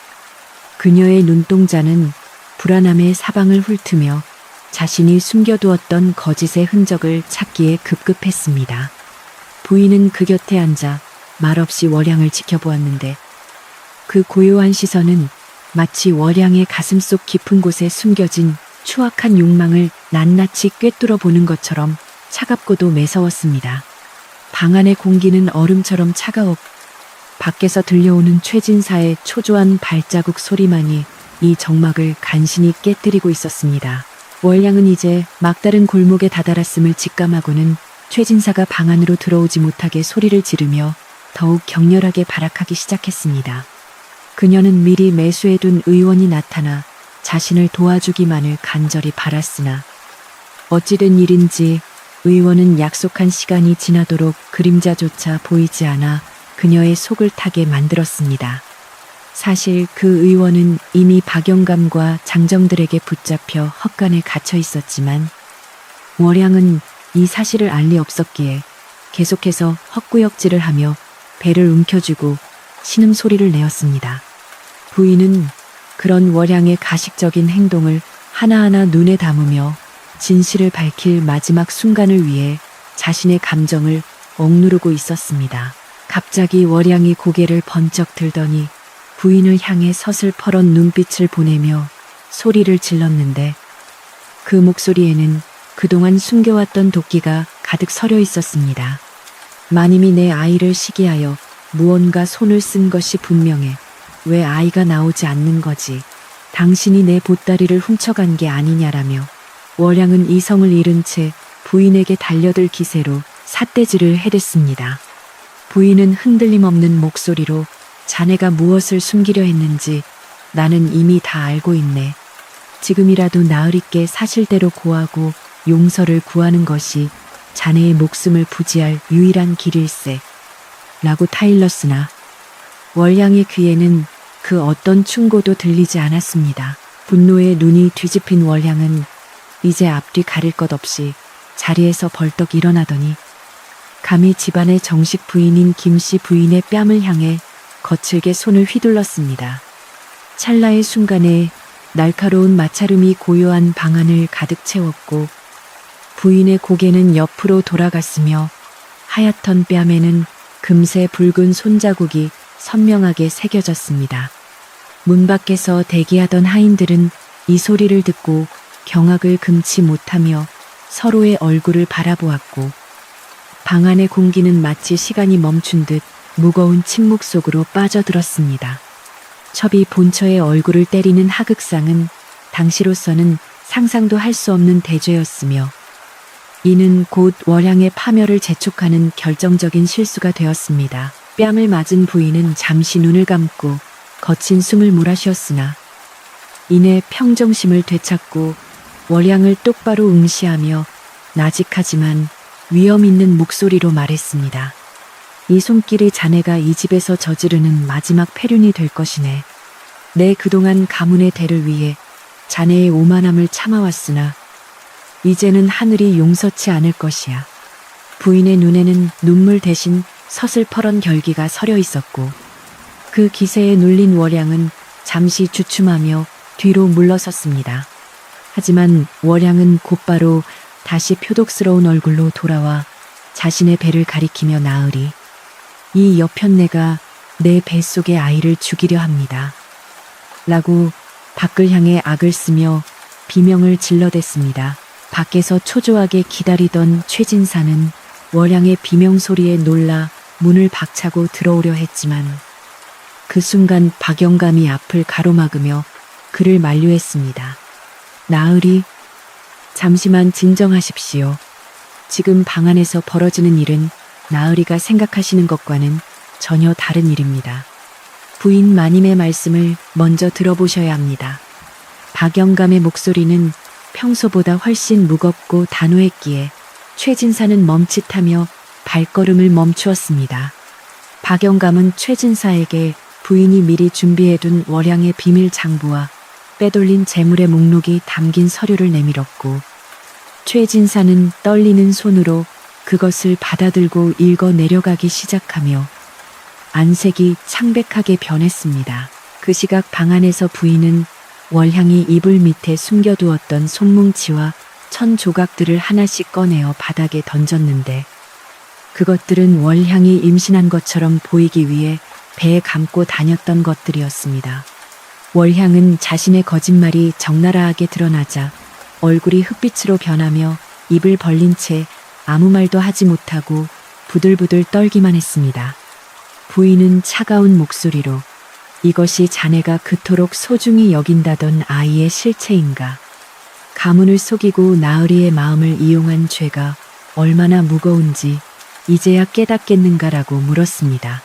그녀의 눈동자는 불안함의 사방을 훑으며 자신이 숨겨두었던 거짓의 흔적을 찾기에 급급했습니다. 부인은 그 곁에 앉아 말없이 월양을 지켜보았는데, 그 고요한 시선은 마치 월양의 가슴속 깊은 곳에 숨겨진 추악한 욕망을 낱낱이 꿰뚫어 보는 것처럼 차갑고도 매서웠습니다. 방 안의 공기는 얼음처럼 차가웠고, 밖에서 들려오는 최진사의 초조한 발자국 소리만이 이 정막을 간신히 깨뜨리고 있었습니다. 월양은 이제 막다른 골목에 다다랐음을 직감하고는 최진사가 방 안으로 들어오지 못하게 소리를 지르며 더욱 격렬하게 발악하기 시작했습니다. 그녀는 미리 매수해둔 의원이 나타나 자신을 도와주기만을 간절히 바랐으나, 어찌된 일인지 의원은 약속한 시간이 지나도록 그림자조차 보이지 않아 그녀의 속을 타게 만들었습니다. 사실 그 의원은 이미 박영감과 장정들에게 붙잡혀 헛간에 갇혀 있었지만, 월양은 이 사실을 알 리 없었기에 계속해서 헛구역질을 하며 배를 움켜쥐고 신음소리를 내었습니다. 부인은 그런 월양의 가식적인 행동을 하나하나 눈에 담으며 진실을 밝힐 마지막 순간을 위해 자신의 감정을 억누르고 있었습니다. 갑자기 월양이 고개를 번쩍 들더니 부인을 향해 서슬퍼런 눈빛을 보내며 소리를 질렀는데, 그 목소리에는 그동안 숨겨왔던 도끼가 가득 서려 있었습니다. 마님이 내 아이를 시기하여 무언가 손을 쓴 것이 분명해. 왜 아이가 나오지 않는 거지? 당신이 내 보따리를 훔쳐간 게 아니냐라며 월양은 이성을 잃은 채 부인에게 달려들 기세로 삿대질을 해댔습니다. 부인은 흔들림 없는 목소리로 자네가 무엇을 숨기려 했는지 나는 이미 다 알고 있네. 지금이라도 나으리께 사실대로 고하고 용서를 구하는 것이 자네의 목숨을 부지할 유일한 길일세. 라고 타일렀으나 월양의 귀에는 그 어떤 충고도 들리지 않았습니다. 분노에 눈이 뒤집힌 월양은 이제 앞뒤 가릴 것 없이 자리에서 벌떡 일어나더니 감히 집안의 정식 부인인 김씨 부인의 뺨을 향해 거칠게 손을 휘둘렀습니다. 찰나의 순간에 날카로운 마찰음이 고요한 방안을 가득 채웠고, 부인의 고개는 옆으로 돌아갔으며 하얗던 뺨에는 금세 붉은 손자국이 선명하게 새겨졌습니다. 문 밖에서 대기하던 하인들은 이 소리를 듣고 경악을 금치 못하며 서로의 얼굴을 바라보았고, 방 안의 공기는 마치 시간이 멈춘 듯 무거운 침묵 속으로 빠져들었습니다. 첩이 본처의 얼굴을 때리는 하극상은 당시로서는 상상도 할 수 없는 대죄였으며, 이는 곧 월양의 파멸을 재촉하는 결정적인 실수가 되었습니다. 뺨을 맞은 부인은 잠시 눈을 감고 거친 숨을 몰아쉬었으나 이내 평정심을 되찾고 월양을 똑바로 응시하며 나직하지만 위험 있는 목소리로 말했습니다. 이 손길이 자네가 이 집에서 저지르는 마지막 폐륜이 될 것이네. 내 그동안 가문의 대를 위해 자네의 오만함을 참아왔으나 이제는 하늘이 용서치 않을 것이야. 부인의 눈에는 눈물 대신 서슬퍼런 결기가 서려 있었고 그 기세에 눌린 월양은 잠시 주춤하며 뒤로 물러섰습니다. 하지만 월양은 곧바로 다시 표독스러운 얼굴로 돌아와 자신의 배를 가리키며 나으리, 이 여편네가 내 뱃속의 아이를 죽이려 합니다. 라고 밖을 향해 악을 쓰며 비명을 질러댔습니다. 밖에서 초조하게 기다리던 최진사는 월양의 비명 소리에 놀라 문을 박차고 들어오려 했지만 그 순간 박영감이 앞을 가로막으며 그를 만류했습니다. 나으리, 잠시만 진정하십시오. 지금 방 안에서 벌어지는 일은 나으리가 생각하시는 것과는 전혀 다른 일입니다. 부인 마님의 말씀을 먼저 들어보셔야 합니다. 박영감의 목소리는 평소보다 훨씬 무겁고 단호했기에 최진사는 멈칫하며 발걸음을 멈추었습니다. 박영감은 최진사에게 부인이 미리 준비해둔 월양의 비밀 장부와 빼돌린 재물의 목록이 담긴 서류를 내밀었고 최진사는 떨리는 손으로 그것을 받아들고 읽어 내려가기 시작하며 안색이 창백하게 변했습니다. 그 시각 방 안에서 부인은 월향이 이불 밑에 숨겨두었던 손뭉치와 천 조각들을 하나씩 꺼내어 바닥에 던졌는데 그것들은 월향이 임신한 것처럼 보이기 위해 배에 감고 다녔던 것들이었습니다. 월향은 자신의 거짓말이 적나라하게 드러나자 얼굴이 흑빛으로 변하며 입을 벌린 채 아무 말도 하지 못하고 부들부들 떨기만 했습니다. 부인은 차가운 목소리로 이것이 자네가 그토록 소중히 여긴다던 아이의 실체인가? 가문을 속이고 나으리의 마음을 이용한 죄가 얼마나 무거운지 이제야 깨닫겠는가라고 물었습니다.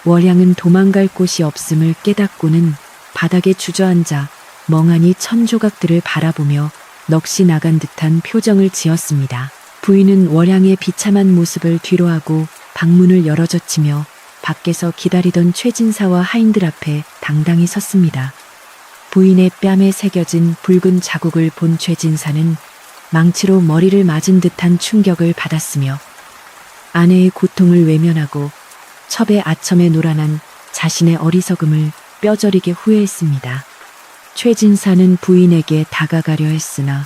월양은 도망갈 곳이 없음을 깨닫고는 바닥에 주저앉아 멍하니 천조각들을 바라보며 넋이 나간 듯한 표정을 지었습니다. 부인은 월양의 비참한 모습을 뒤로하고 방문을 열어젖히며 밖에서 기다리던 최진사와 하인들 앞에 당당히 섰습니다. 부인의 뺨에 새겨진 붉은 자국을 본 최진사는 망치로 머리를 맞은 듯한 충격을 받았으며 아내의 고통을 외면하고 첩의 아첨에 놀아난 자신의 어리석음을 뼈저리게 후회했습니다. 최진사는 부인에게 다가가려 했으나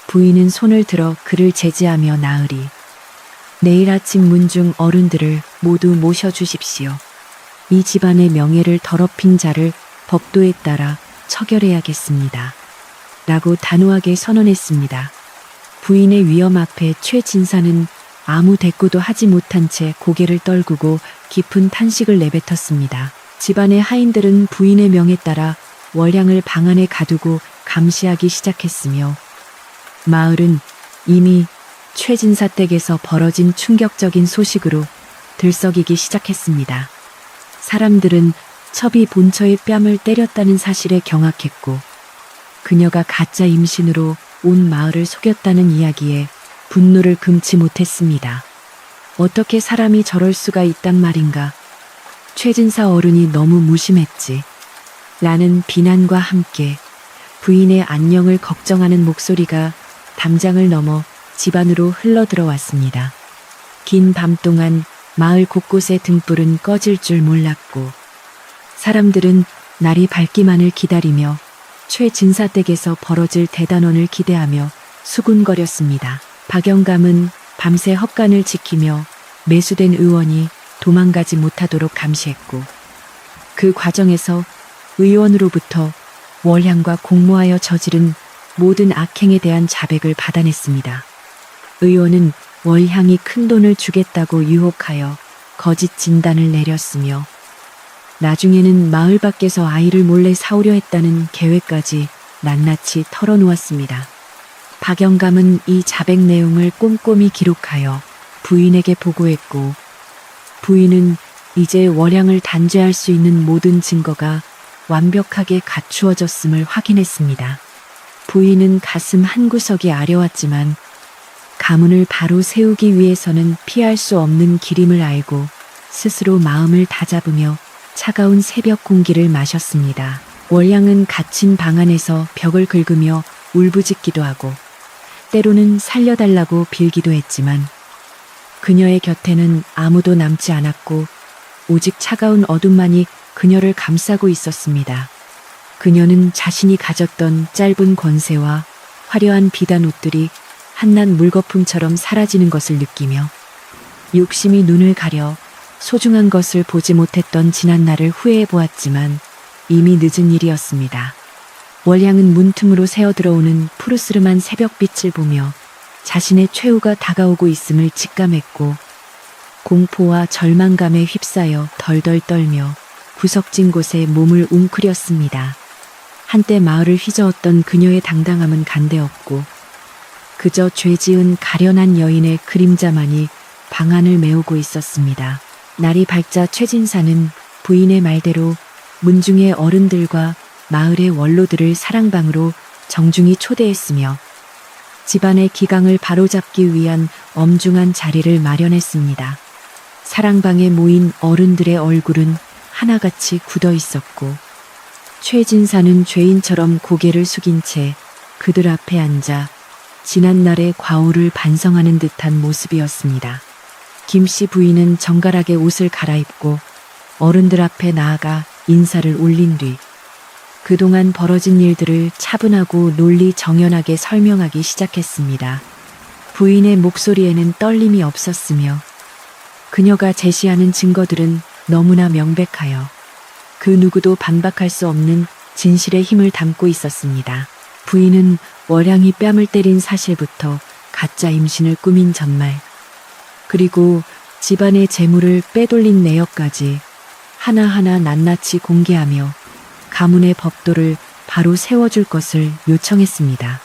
부인은 손을 들어 그를 제지하며 나으리, 내일 아침 문중 어른들을 모두 모셔주십시오. 이 집안의 명예를 더럽힌 자를 법도에 따라 처결해야겠습니다. 라고 단호하게 선언했습니다. 부인의 위험 앞에 최진사는 아무 대꾸도 하지 못한 채 고개를 떨구고 깊은 탄식을 내뱉었습니다. 집안의 하인들은 부인의 명에 따라 월양을 방 안에 가두고 감시하기 시작했으며 마을은 이미 최진사 댁에서 벌어진 충격적인 소식으로 들썩이기 시작했습니다. 사람들은 첩이 본처의 뺨을 때렸다는 사실에 경악했고 그녀가 가짜 임신으로 온 마을을 속였다는 이야기에 분노를 금치 못했습니다. 어떻게 사람이 저럴 수가 있단 말인가. 최진사 어른이 너무 무심했지. 라는 비난과 함께 부인의 안녕을 걱정하는 목소리가 담장을 넘어 집 안으로 흘러들어왔습니다. 긴 밤 동안 마을 곳곳의 등불은 꺼질 줄 몰랐고 사람들은 날이 밝기만을 기다리며 최진사 댁에서 벌어질 대단원을 기대하며 수군거렸습니다. 박영감은 밤새 헛간을 지키며 매수된 의원이 도망가지 못하도록 감시했고 그 과정에서 의원으로부터 월향과 공모하여 저지른 모든 악행에 대한 자백을 받아냈습니다. 의원은 월향이 큰 돈을 주겠다고 유혹하여 거짓 진단을 내렸으며 나중에는 마을 밖에서 아이를 몰래 사오려 했다는 계획까지 낱낱이 털어놓았습니다. 박영감은 이 자백 내용을 꼼꼼히 기록하여 부인에게 보고했고 부인은 이제 월향을 단죄할 수 있는 모든 증거가 완벽하게 갖추어졌음을 확인했습니다. 부인은 가슴 한구석이 아려왔지만 가문을 바로 세우기 위해서는 피할 수 없는 길임을 알고 스스로 마음을 다잡으며 차가운 새벽 공기를 마셨습니다. 월양은 갇힌 방 안에서 벽을 긁으며 울부짖기도 하고 때로는 살려달라고 빌기도 했지만 그녀의 곁에는 아무도 남지 않았고 오직 차가운 어둠만이 그녀를 감싸고 있었습니다. 그녀는 자신이 가졌던 짧은 권세와 화려한 비단 옷들이 한낱 물거품처럼 사라지는 것을 느끼며 욕심이 눈을 가려 소중한 것을 보지 못했던 지난날을 후회해 보았지만 이미 늦은 일이었습니다. 월양은 문틈으로 새어들어오는 푸르스름한 새벽빛을 보며 자신의 최후가 다가오고 있음을 직감했고 공포와 절망감에 휩싸여 덜덜 떨며 구석진 곳에 몸을 웅크렸습니다. 한때 마을을 휘저었던 그녀의 당당함은 간데없고 그저 죄지은 가련한 여인의 그림자만이 방안을 메우고 있었습니다. 날이 밝자 최진사는 부인의 말대로 문중의 어른들과 마을의 원로들을 사랑방으로 정중히 초대했으며 집안의 기강을 바로잡기 위한 엄중한 자리를 마련했습니다. 사랑방에 모인 어른들의 얼굴은 하나같이 굳어 있었고 최진사는 죄인처럼 고개를 숙인 채 그들 앞에 앉아 지난날의 과오를 반성하는 듯한 모습이었습니다. 김씨 부인은 정갈하게 옷을 갈아입고 어른들 앞에 나아가 인사를 올린 뒤 그동안 벌어진 일들을 차분하고 논리정연하게 설명하기 시작했습니다. 부인의 목소리에는 떨림이 없었으며 그녀가 제시하는 증거들은 너무나 명백하여 그 누구도 반박할 수 없는 진실의 힘을 담고 있었습니다. 부인은 월양이 뺨을 때린 사실부터 가짜 임신을 꾸민 전말, 그리고 집안의 재물을 빼돌린 내역까지 하나하나 낱낱이 공개하며 가문의 법도를 바로 세워줄 것을 요청했습니다.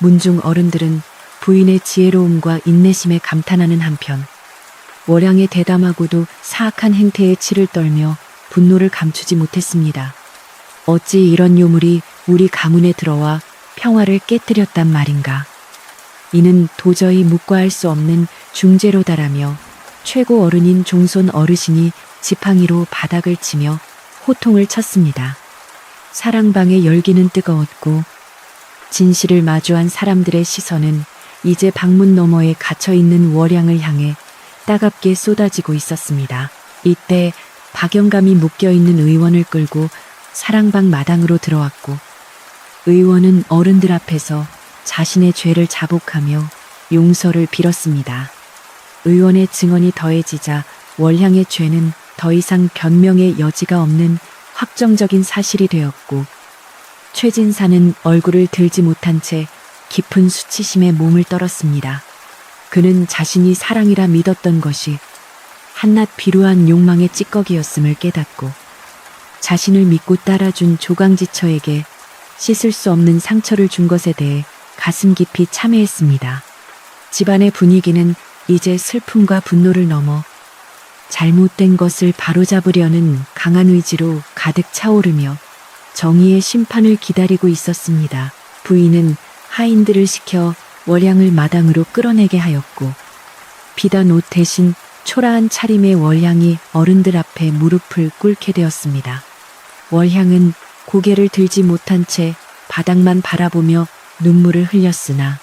문중 어른들은 부인의 지혜로움과 인내심에 감탄하는 한편 월양의 대담하고도 사악한 행태에 치를 떨며 분노를 감추지 못했습니다. 어찌 이런 요물이 우리 가문에 들어와 평화를 깨뜨렸단 말인가. 이는 도저히 묵과할 수 없는 중죄로다라며 최고 어른인 종손 어르신이 지팡이로 바닥을 치며 호통을 쳤습니다. 사랑방의 열기는 뜨거웠고 진실을 마주한 사람들의 시선은 이제 방문 너머에 갇혀있는 월양을 향해 따갑게 쏟아지고 있었습니다. 이때 박영감이 묶여있는 의원을 끌고 사랑방 마당으로 들어왔고 의원은 어른들 앞에서 자신의 죄를 자복하며 용서를 빌었습니다. 의원의 증언이 더해지자 월향의 죄는 더 이상 변명의 여지가 없는 확정적인 사실이 되었고 최진사는 얼굴을 들지 못한 채 깊은 수치심에 몸을 떨었습니다. 그는 자신이 사랑이라 믿었던 것이 한낱 비루한 욕망의 찌꺼기였음을 깨닫고 자신을 믿고 따라준 조강지처에게 씻을 수 없는 상처를 준 것에 대해 가슴 깊이 참회했습니다. 집안의 분위기는 이제 슬픔과 분노를 넘어 잘못된 것을 바로잡으려는 강한 의지로 가득 차오르며 정의의 심판을 기다리고 있었습니다. 부인은 하인들을 시켜 월향을 마당으로 끌어내게 하였고 비단 옷 대신 초라한 차림의 월향이 어른들 앞에 무릎을 꿇게 되었습니다. 월향은 고개를 들지 못한 채 바닥만 바라보며 눈물을 흘렸으나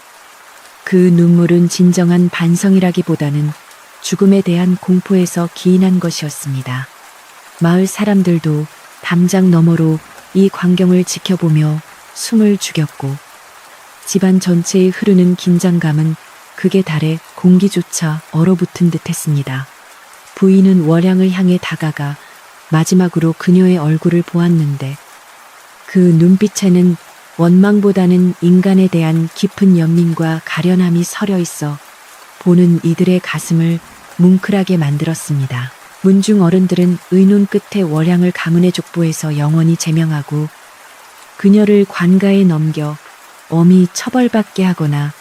그 눈물은 진정한 반성이라기보다는 죽음에 대한 공포에서 기인한 것이었습니다. 마을 사람들도 담장 너머로 이 광경을 지켜보며 숨을 죽였고 집안 전체에 흐르는 긴장감은 극에 달해 공기조차 얼어붙은 듯했습니다. 부인은 월향을 향해 다가가 마지막으로 그녀의 얼굴을 보았는데 그 눈빛에는 원망보다는 인간에 대한 깊은 연민과 가련함이 서려 있어 보는 이들의 가슴을 뭉클하게 만들었습니다. 문중 어른들은 의논 끝에 월향을 가문의 족보에서 영원히 제명하고 그녀를 관가에 넘겨 엄히 처벌받게 하거나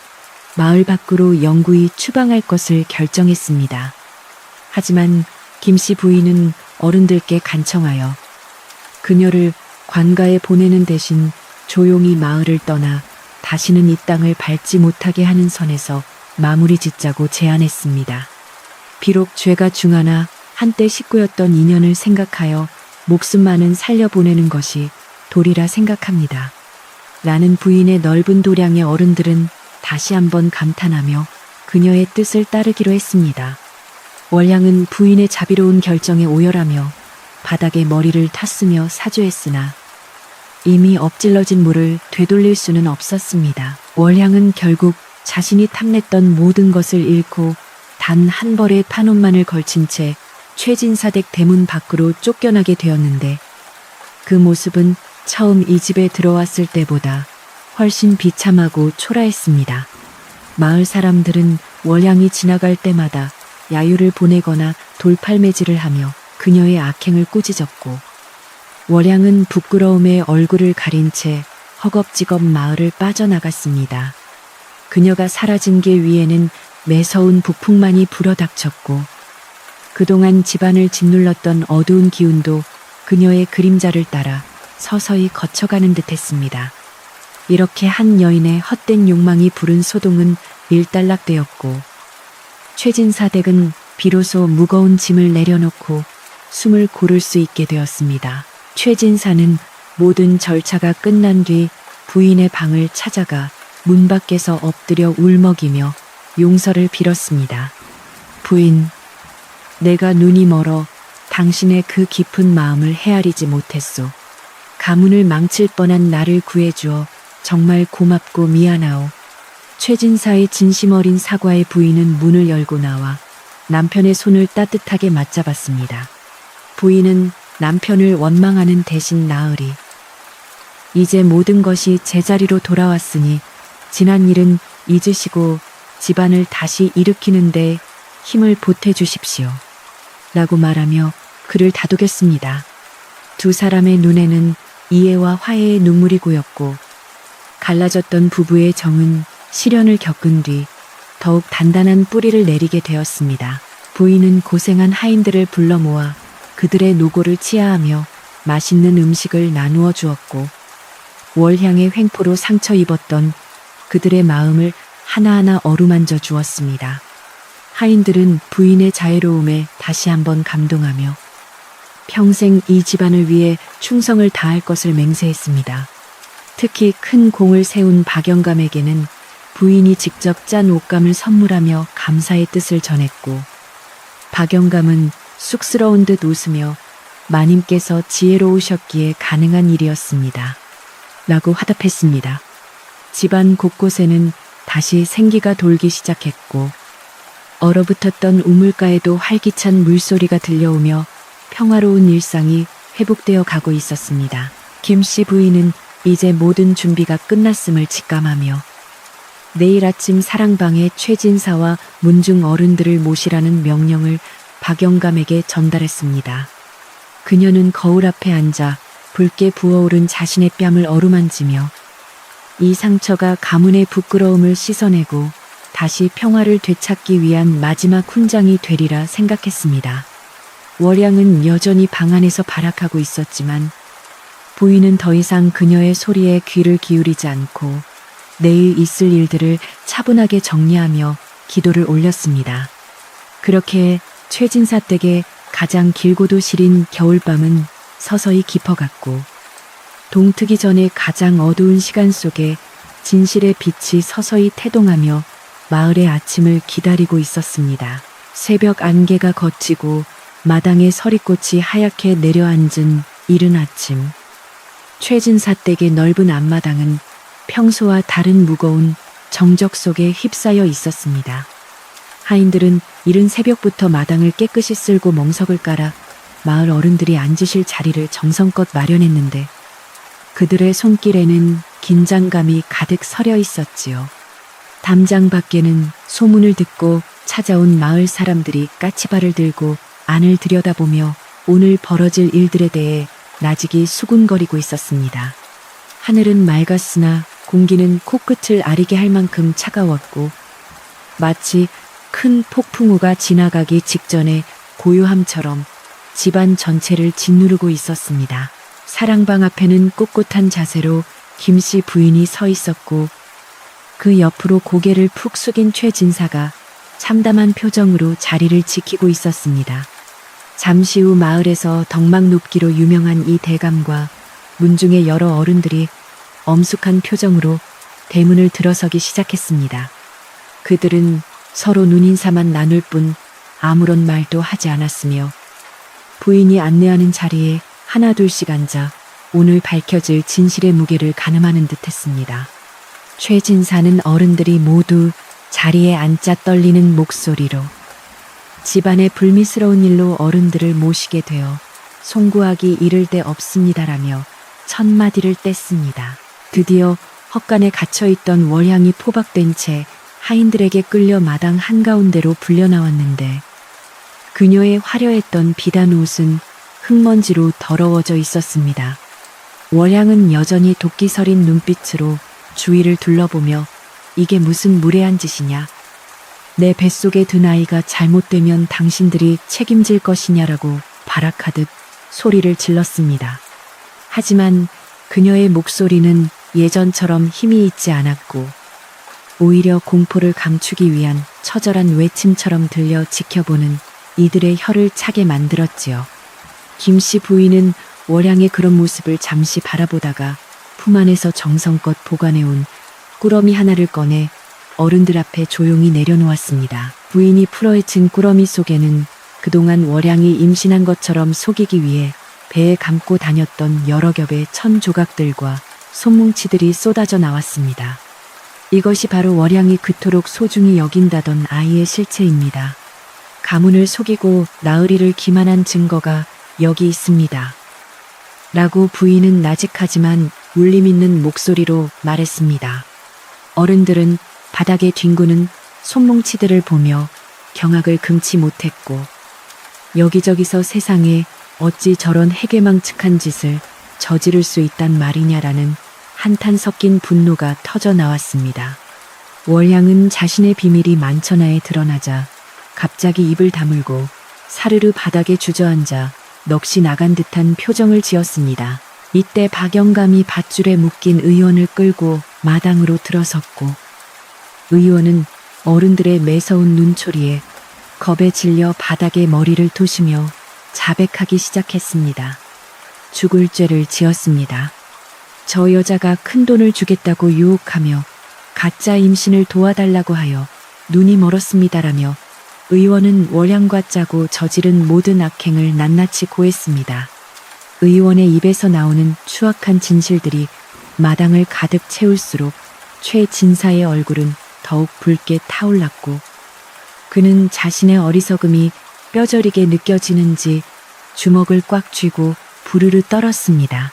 마을 밖으로 영구히 추방할 것을 결정했습니다. 하지만 김씨 부인은 어른들께 간청하여 그녀를 관가에 보내는 대신 조용히 마을을 떠나 다시는 이 땅을 밟지 못하게 하는 선에서 마무리 짓자고 제안했습니다. 비록 죄가 중하나 한때 식구였던 인연을 생각하여 목숨만은 살려보내는 것이 돌이라 생각합니다. 라는 부인의 넓은 도량의 어른들은 다시 한번 감탄하며 그녀의 뜻을 따르기로 했습니다. 월량은 부인의 자비로운 결정에 오열하며 바닥에 머리를 탔으며 사죄했으나 이미 엎질러진 물을 되돌릴 수는 없었습니다. 월량은 결국 자신이 탐냈던 모든 것을 잃고 단 한 벌의 판옷만을 걸친 채 최진사댁 대문 밖으로 쫓겨나게 되었는데 그 모습은 처음 이 집에 들어왔을 때보다 훨씬 비참하고 초라했습니다. 마을 사람들은 월량이 지나갈 때마다 야유를 보내거나 돌팔매질을 하며 그녀의 악행을 꾸짖었고 월량은 부끄러움에 얼굴을 가린 채 허겁지겁 마을을 빠져나갔습니다. 그녀가 사라진 길 위에는 매서운 북풍만이 불어닥쳤고 그동안 집안을 짓눌렀던 어두운 기운도 그녀의 그림자를 따라 서서히 거쳐가는 듯했습니다. 이렇게 한 여인의 헛된 욕망이 부른 소동은 일단락되었고 최진사댁은 비로소 무거운 짐을 내려놓고 숨을 고를 수 있게 되었습니다. 최진사는 모든 절차가 끝난 뒤 부인의 방을 찾아가 문 밖에서 엎드려 울먹이며 용서를 빌었습니다. 부인, 내가 눈이 멀어 당신의 그 깊은 마음을 헤아리지 못했소. 가문을 망칠 뻔한 나를 구해주어 정말 고맙고 미안하오. 최진사의 진심 어린 사과에 부인은 문을 열고 나와 남편의 손을 따뜻하게 맞잡았습니다. 부인은 남편을 원망하는 대신 나으리. 이제 모든 것이 제자리로 돌아왔으니 지난 일은 잊으시고 집안을 다시 일으키는 데 힘을 보태주십시오. 라고 말하며 그를 다독였습니다. 두 사람의 눈에는 이해와 화해의 눈물이 고였고 갈라졌던 부부의 정은 시련을 겪은 뒤 더욱 단단한 뿌리를 내리게 되었습니다. 부인은 고생한 하인들을 불러 모아 그들의 노고를 치하하며 맛있는 음식을 나누어 주었고 월향의 횡포로 상처 입었던 그들의 마음을 하나하나 어루만져 주었습니다. 하인들은 부인의 자애로움에 다시 한번 감동하며 평생 이 집안을 위해 충성을 다할 것을 맹세했습니다. 특히 큰 공을 세운 박영감에게는 부인이 직접 짠 옷감을 선물하며 감사의 뜻을 전했고 박영감은 쑥스러운 듯 웃으며 마님께서 지혜로우셨기에 가능한 일이었습니다. 라고 화답했습니다. 집안 곳곳에는 다시 생기가 돌기 시작했고 얼어붙었던 우물가에도 활기찬 물소리가 들려오며 평화로운 일상이 회복되어 가고 있었습니다. 김씨 부인은 이제 모든 준비가 끝났음을 직감하며 내일 아침 사랑방에 최진사와 문중 어른들을 모시라는 명령을 박영감에게 전달했습니다. 그녀는 거울 앞에 앉아 붉게 부어오른 자신의 뺨을 어루만지며 이 상처가 가문의 부끄러움을 씻어내고 다시 평화를 되찾기 위한 마지막 훈장이 되리라 생각했습니다. 월양은 여전히 방 안에서 발악하고 있었지만 부인은 더 이상 그녀의 소리에 귀를 기울이지 않고 내일 있을 일들을 차분하게 정리하며 기도를 올렸습니다. 그렇게 최진사 댁의 가장 길고도 시린 겨울밤은 서서히 깊어갔고 동트기 전에 가장 어두운 시간 속에 진실의 빛이 서서히 태동하며 마을의 아침을 기다리고 있었습니다. 새벽 안개가 걷히고 마당에 서리꽃이 하얗게 내려앉은 이른 아침. 최진사 댁의 넓은 앞마당은 평소와 다른 무거운 정적 속에 휩싸여 있었습니다. 하인들은 이른 새벽부터 마당을 깨끗이 쓸고 멍석을 깔아 마을 어른들이 앉으실 자리를 정성껏 마련했는데 그들의 손길에는 긴장감이 가득 서려 있었지요. 담장 밖에는 소문을 듣고 찾아온 마을 사람들이 까치발을 들고 안을 들여다보며 오늘 벌어질 일들에 대해 나직이 수군거리고 있었습니다. 하늘은 맑았으나 공기는 코끝을 아리게 할 만큼 차가웠고 마치 큰 폭풍우가 지나가기 직전에 고요함처럼 집안 전체를 짓누르고 있었습니다. 사랑방 앞에는 꼿꼿한 자세로 김씨 부인이 서 있었고 그 옆으로 고개를 푹 숙인 최진사가 참담한 표정으로 자리를 지키고 있었습니다. 잠시 후 마을에서 덕막 높기로 유명한 이 대감과 문중의 여러 어른들이 엄숙한 표정으로 대문을 들어서기 시작했습니다. 그들은 서로 눈인사만 나눌 뿐 아무런 말도 하지 않았으며 부인이 안내하는 자리에 하나둘씩 앉아 오늘 밝혀질 진실의 무게를 가늠하는 듯했습니다. 최진사는 어른들이 모두 자리에 앉자 떨리는 목소리로 집안의 불미스러운 일로 어른들을 모시게 되어 송구하기 이를 데 없습니다라며 첫마디를 뗐습니다. 드디어 헛간에 갇혀있던 월향이 포박된 채 하인들에게 끌려 마당 한가운데로 불려나왔는데 그녀의 화려했던 비단 옷은 흙먼지로 더러워져 있었습니다. 월향은 여전히 도끼 서린 눈빛으로 주위를 둘러보며 이게 무슨 무례한 짓이냐? 내 뱃속에 든 아이가 잘못되면 당신들이 책임질 것이냐라고 발악하듯 소리를 질렀습니다. 하지만 그녀의 목소리는 예전처럼 힘이 있지 않았고 오히려 공포를 감추기 위한 처절한 외침처럼 들려 지켜보는 이들의 혀를 차게 만들었지요. 김씨 부인은 월향의 그런 모습을 잠시 바라보다가 품 안에서 정성껏 보관해온 꾸러미 하나를 꺼내 어른들 앞에 조용히 내려놓았습니다. 부인이 풀어헤친 꾸러미 속에는 그동안 월향이 임신한 것처럼 속이기 위해 배에 감고 다녔던 여러 겹의 천 조각들과 손뭉치들이 쏟아져 나왔습니다. 이것이 바로 월향이 그토록 소중히 여긴다던 아이의 실체입니다. 가문을 속이고 나으리를 기만한 증거가 여기 있습니다. 라고 부인은 나직하지만 울림 있는 목소리로 말했습니다. 어른들은 바닥에 뒹구는 손뭉치들을 보며 경악을 금치 못했고 여기저기서 세상에 어찌 저런 해괴망측한 짓을 저지를 수 있단 말이냐라는 한탄 섞인 분노가 터져 나왔습니다. 월향은 자신의 비밀이 만천하에 드러나자 갑자기 입을 다물고 사르르 바닥에 주저앉아 넋이 나간 듯한 표정을 지었습니다. 이때 박영감이 밧줄에 묶인 의원을 끌고 마당으로 들어섰고 의원은 어른들의 매서운 눈초리에 겁에 질려 바닥에 머리를 도시며 자백하기 시작했습니다. 죽을 죄를 지었습니다. 저 여자가 큰 돈을 주겠다고 유혹하며 가짜 임신을 도와달라고 하여 눈이 멀었습니다라며 의원은 월향과 짜고 저지른 모든 악행을 낱낱이 고했습니다. 의원의 입에서 나오는 추악한 진실들이 마당을 가득 채울수록 최진사의 얼굴은 더욱 붉게 타올랐고 그는 자신의 어리석음이 뼈저리게 느껴지는지 주먹을 꽉 쥐고 부르르 떨었습니다.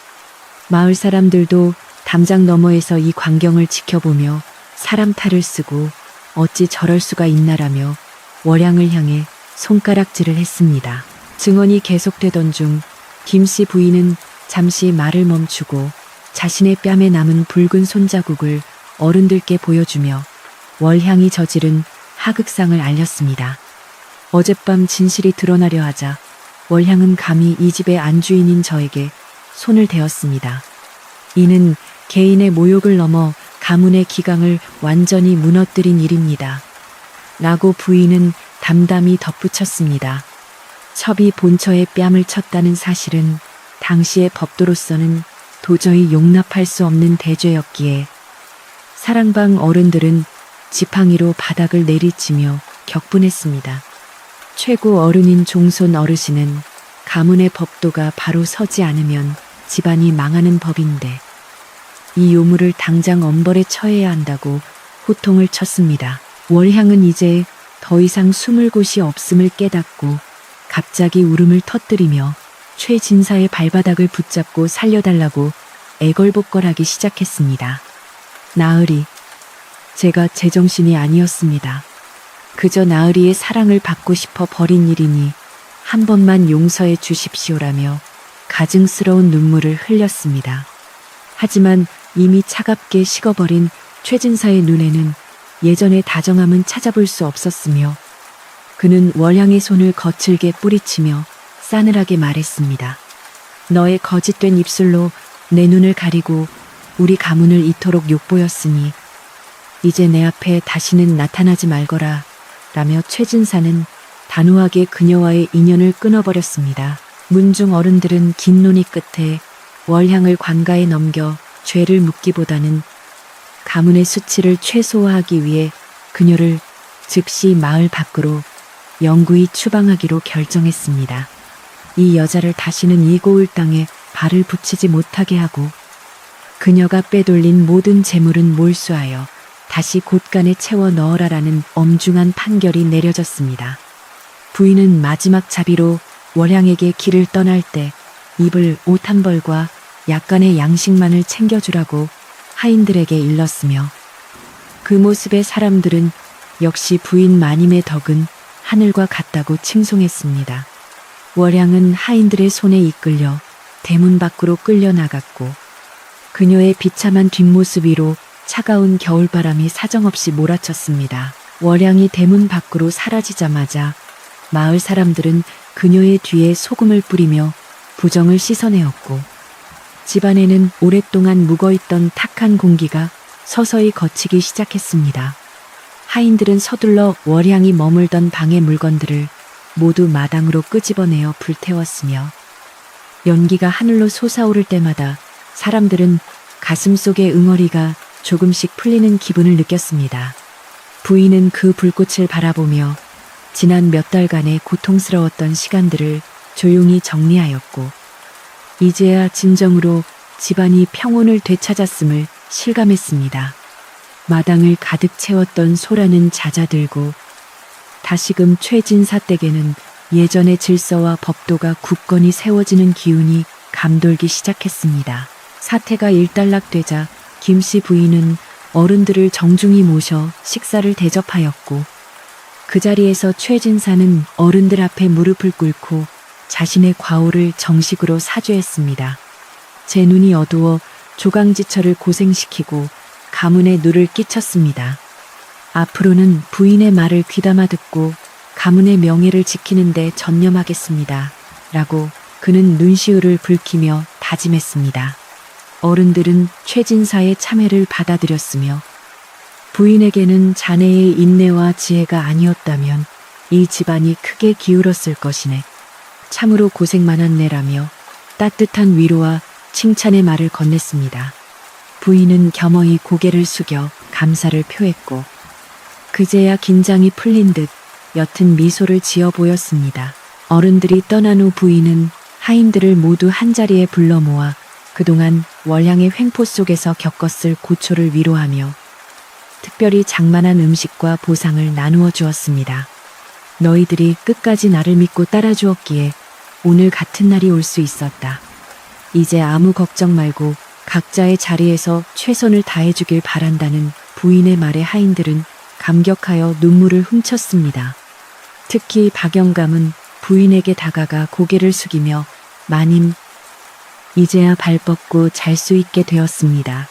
마을 사람들도 담장 너머에서 이 광경을 지켜보며 사람 탈을 쓰고 어찌 저럴 수가 있나라며 월향을 향해 손가락질을 했습니다. 증언이 계속되던 중 김씨 부인은 잠시 말을 멈추고 자신의 뺨에 남은 붉은 손자국을 어른들께 보여주며 월향이 저지른 하극상을 알렸습니다. 어젯밤 진실이 드러나려 하자 월향은 감히 이 집의 안주인인 저에게 손을 대었습니다. 이는 개인의 모욕을 넘어 가문의 기강을 완전히 무너뜨린 일입니다. 라고 부인은 담담히 덧붙였습니다. 첩이 본처의 뺨을 쳤다는 사실은 당시의 법도로서는 도저히 용납할 수 없는 대죄였기에 사랑방 어른들은 지팡이로 바닥을 내리치며 격분했습니다. 최고 어른인 종손 어르신은 가문의 법도가 바로 서지 않으면 집안이 망하는 법인데 이 요물을 당장 엄벌에 처해야 한다고 호통을 쳤습니다. 월향은 이제 더 이상 숨을 곳이 없음을 깨닫고 갑자기 울음을 터뜨리며 최진사의 발바닥을 붙잡고 살려달라고 애걸복걸하기 시작했습니다. 나으리, 제가 제정신이 아니었습니다. 그저 나으리의 사랑을 받고 싶어 벌인 일이니 한 번만 용서해 주십시오라며 가증스러운 눈물을 흘렸습니다. 하지만 이미 차갑게 식어버린 최진사의 눈에는 예전의 다정함은 찾아볼 수 없었으며 그는 월향의 손을 거칠게 뿌리치며 싸늘하게 말했습니다. 너의 거짓된 입술로 내 눈을 가리고 우리 가문을 이토록 욕보였으니 이제 내 앞에 다시는 나타나지 말거라 라며 최진사는 단호하게 그녀와의 인연을 끊어버렸습니다. 문중 어른들은 긴 논의 끝에 월향을 관가에 넘겨 죄를 묻기보다는 가문의 수치를 최소화하기 위해 그녀를 즉시 마을 밖으로 영구히 추방하기로 결정했습니다. 이 여자를 다시는 이 고을 땅에 발을 붙이지 못하게 하고 그녀가 빼돌린 모든 재물은 몰수하여 다시 곳간에 채워 넣어라라는 엄중한 판결이 내려졌습니다. 부인은 마지막 자비로 월향에게 길을 떠날 때 입을 옷 한 벌과 약간의 양식만을 챙겨주라고 하인들에게 일렀으며 그 모습에 사람들은 역시 부인 마님의 덕은 하늘과 같다고 칭송했습니다. 월향은 하인들의 손에 이끌려 대문 밖으로 끌려나갔고 그녀의 비참한 뒷모습 위로 차가운 겨울바람이 사정없이 몰아쳤습니다. 월향이 대문 밖으로 사라지자마자 마을 사람들은 그녀의 뒤에 소금을 뿌리며 부정을 씻어내었고 집안에는 오랫동안 묵어있던 탁한 공기가 서서히 거치기 시작했습니다. 하인들은 서둘러 월향이 머물던 방의 물건들을 모두 마당으로 끄집어내어 불태웠으며 연기가 하늘로 솟아오를 때마다 사람들은 가슴속의 응어리가 조금씩 풀리는 기분을 느꼈습니다. 부인은 그 불꽃을 바라보며 지난 몇 달간의 고통스러웠던 시간들을 조용히 정리하였고 이제야 진정으로 집안이 평온을 되찾았음을 실감했습니다. 마당을 가득 채웠던 소라는 잦아들고 다시금 최진사 댁에는 예전의 질서와 법도가 굳건히 세워지는 기운이 감돌기 시작했습니다. 사태가 일단락되자 김씨 부인은 어른들을 정중히 모셔 식사를 대접하였고 그 자리에서 최진사는 어른들 앞에 무릎을 꿇고 자신의 과오를 정식으로 사죄했습니다. 제 눈이 어두워 조강지처를 고생시키고 가문에 누를 끼쳤습니다. 앞으로는 부인의 말을 귀담아 듣고 가문의 명예를 지키는 데 전념하겠습니다. 라고 그는 눈시울을 붉히며 다짐했습니다. 어른들은 최진사의 참회를 받아들였으며 부인에게는 자네의 인내와 지혜가 아니었다면 이 집안이 크게 기울었을 것이네. 참으로 고생 많았네라며 따뜻한 위로와 칭찬의 말을 건넸습니다. 부인은 겸허히 고개를 숙여 감사를 표했고 그제야 긴장이 풀린 듯 옅은 미소를 지어 보였습니다. 어른들이 떠난 후 부인은 하인들을 모두 한자리에 불러 모아 그동안 월향의 횡포 속에서 겪었을 고초를 위로하며 특별히 장만한 음식과 보상을 나누어 주었습니다. 너희들이 끝까지 나를 믿고 따라주었기에 오늘 같은 날이 올 수 있었다. 이제 아무 걱정 말고 각자의 자리에서 최선을 다해주길 바란다는 부인의 말에 하인들은 감격하여 눈물을 훔쳤습니다. 특히 박영감은 부인에게 다가가 고개를 숙이며 마님, 이제야 발 뻗고 잘 수 있게 되었습니다.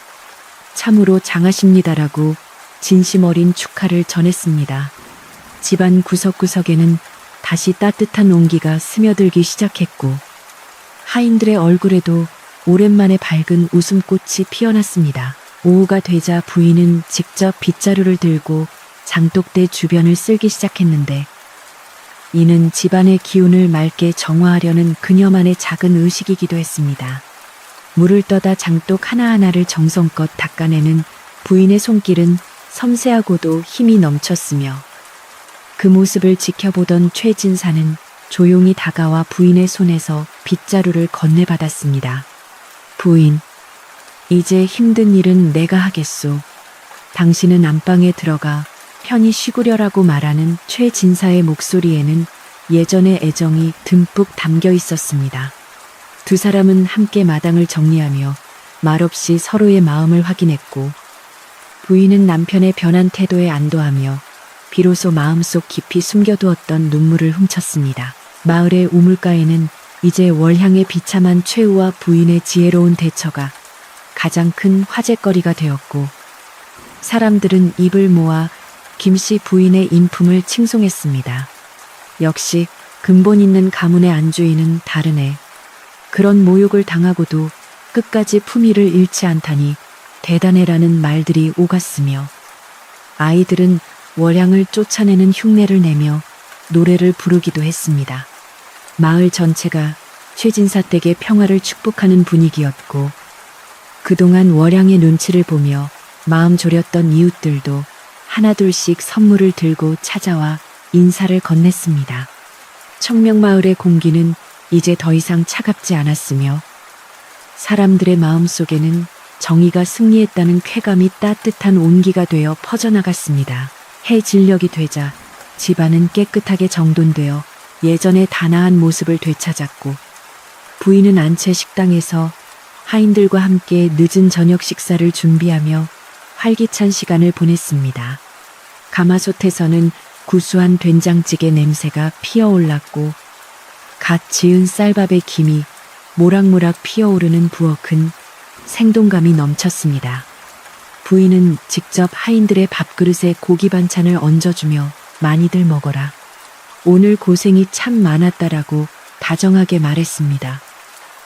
참으로 장하십니다라고 진심 어린 축하를 전했습니다. 집안 구석구석에는 다시 따뜻한 온기가 스며들기 시작했고 하인들의 얼굴에도 오랜만에 밝은 웃음꽃이 피어났습니다. 오후가 되자 부인은 직접 빗자루를 들고 장독대 주변을 쓸기 시작했는데 이는 집안의 기운을 맑게 정화하려는 그녀만의 작은 의식이기도 했습니다. 물을 떠다 장독 하나하나를 정성껏 닦아내는 부인의 손길은 섬세하고도 힘이 넘쳤으며 그 모습을 지켜보던 최진사는 조용히 다가와 부인의 손에서 빗자루를 건네받았습니다. 부인, 이제 힘든 일은 내가 하겠소. 당신은 안방에 들어가 편히 쉬구려라고 말하는 최진사의 목소리에는 예전의 애정이 듬뿍 담겨 있었습니다. 두 사람은 함께 마당을 정리하며 말없이 서로의 마음을 확인했고 부인은 남편의 변한 태도에 안도하며 비로소 마음속 깊이 숨겨두었던 눈물을 훔쳤습니다. 마을의 우물가에는 이제 월향의 비참한 최후와 부인의 지혜로운 대처가 가장 큰 화제거리가 되었고 사람들은 입을 모아 김씨 부인의 인품을 칭송했습니다. 역시 근본 있는 가문의 안주인은 다르네. 그런 모욕을 당하고도 끝까지 품위를 잃지 않다니 대단해라는 말들이 오갔으며 아이들은 월향을 쫓아내는 흉내를 내며 노래를 부르기도 했습니다. 마을 전체가 최진사 댁의 평화를 축복하는 분위기였고, 그동안 월양의 눈치를 보며 마음 졸였던 이웃들도 하나둘씩 선물을 들고 찾아와 인사를 건넸습니다. 청명마을의 공기는 이제 더 이상 차갑지 않았으며 사람들의 마음속에는 정의가 승리했다는 쾌감이 따뜻한 온기가 되어 퍼져나갔습니다. 해 진력이 되자 집안은 깨끗하게 정돈되어 예전의 단아한 모습을 되찾았고, 부인은 안채 식당에서 하인들과 함께 늦은 저녁 식사를 준비하며 활기찬 시간을 보냈습니다. 가마솥에서는 구수한 된장찌개 냄새가 피어올랐고, 갓 지은 쌀밥의 김이 모락모락 피어오르는 부엌은 생동감이 넘쳤습니다. 부인은 직접 하인들의 밥그릇에 고기 반찬을 얹어주며 많이들 먹어라. 오늘 고생이 참 많았다라고 다정하게 말했습니다.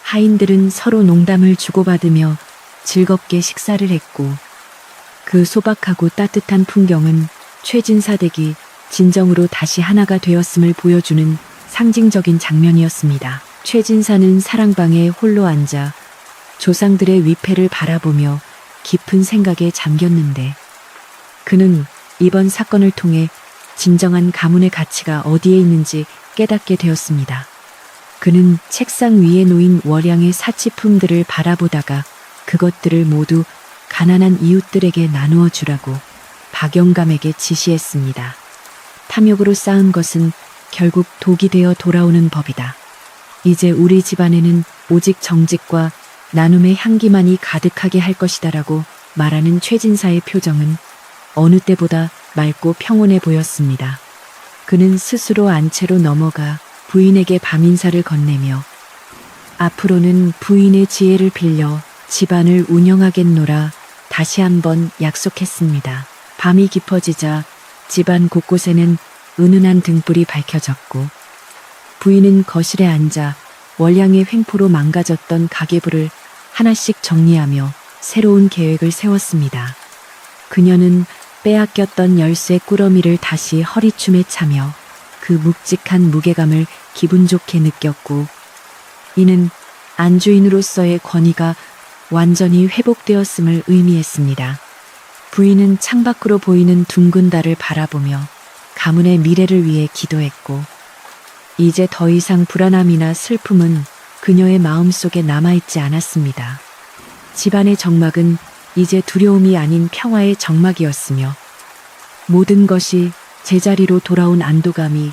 하인들은 서로 농담을 주고받으며 즐겁게 식사를 했고, 그 소박하고 따뜻한 풍경은 최진사 댁이 진정으로 다시 하나가 되었음을 보여주는 상징적인 장면이었습니다. 최진사는 사랑방에 홀로 앉아 조상들의 위패를 바라보며 깊은 생각에 잠겼는데, 그는 이번 사건을 통해 진정한 가문의 가치가 어디에 있는지 깨닫게 되었습니다. 그는 책상 위에 놓인 월양의 사치품들을 바라보다가 그것들을 모두 가난한 이웃들에게 나누어 주라고 박영감에게 지시했습니다. 탐욕으로 쌓은 것은 결국 독이 되어 돌아오는 법이다. 이제 우리 집안에는 오직 정직과 나눔의 향기만이 가득하게 할 것이다라고 말하는 최진사의 표정은 어느 때보다 맑고 평온해 보였습니다. 그는 스스로 안채로 넘어가 부인에게 밤인사를 건네며 앞으로는 부인의 지혜를 빌려 집안을 운영하겠노라 다시 한번 약속했습니다. 밤이 깊어지자 집안 곳곳에는 은은한 등불이 밝혀졌고, 부인은 거실에 앉아 월양의 횡포로 망가졌던 가계부를 하나씩 정리하며 새로운 계획을 세웠습니다. 그녀는 빼앗겼던 열쇠 꾸러미를 다시 허리춤에 차며 그 묵직한 무게감을 기분 좋게 느꼈고, 이는 안주인으로서의 권위가 완전히 회복되었음을 의미했습니다. 부인은 창밖으로 보이는 둥근 달을 바라보며 가문의 미래를 위해 기도했고, 이제 더 이상 불안함이나 슬픔은 그녀의 마음속에 남아있지 않았습니다. 집안의 정막은 이제 두려움이 아닌 평화의 정막이었으며, 모든 것이 제자리로 돌아온 안도감이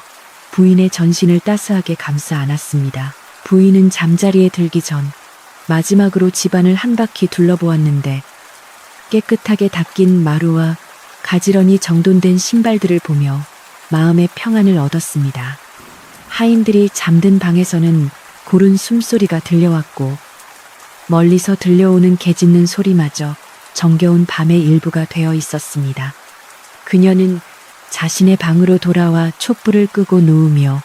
부인의 전신을 따스하게 감싸 안았습니다. 부인은 잠자리에 들기 전 마지막으로 집안을 한 바퀴 둘러보았는데, 깨끗하게 닦인 마루와 가지런히 정돈된 신발들을 보며 마음의 평안을 얻었습니다. 하인들이 잠든 방에서는 고른 숨소리가 들려왔고, 멀리서 들려오는 개 짖는 소리마저 정겨운 밤의 일부가 되어 있었습니다. 그녀는 자신의 방으로 돌아와 촛불을 끄고 누우며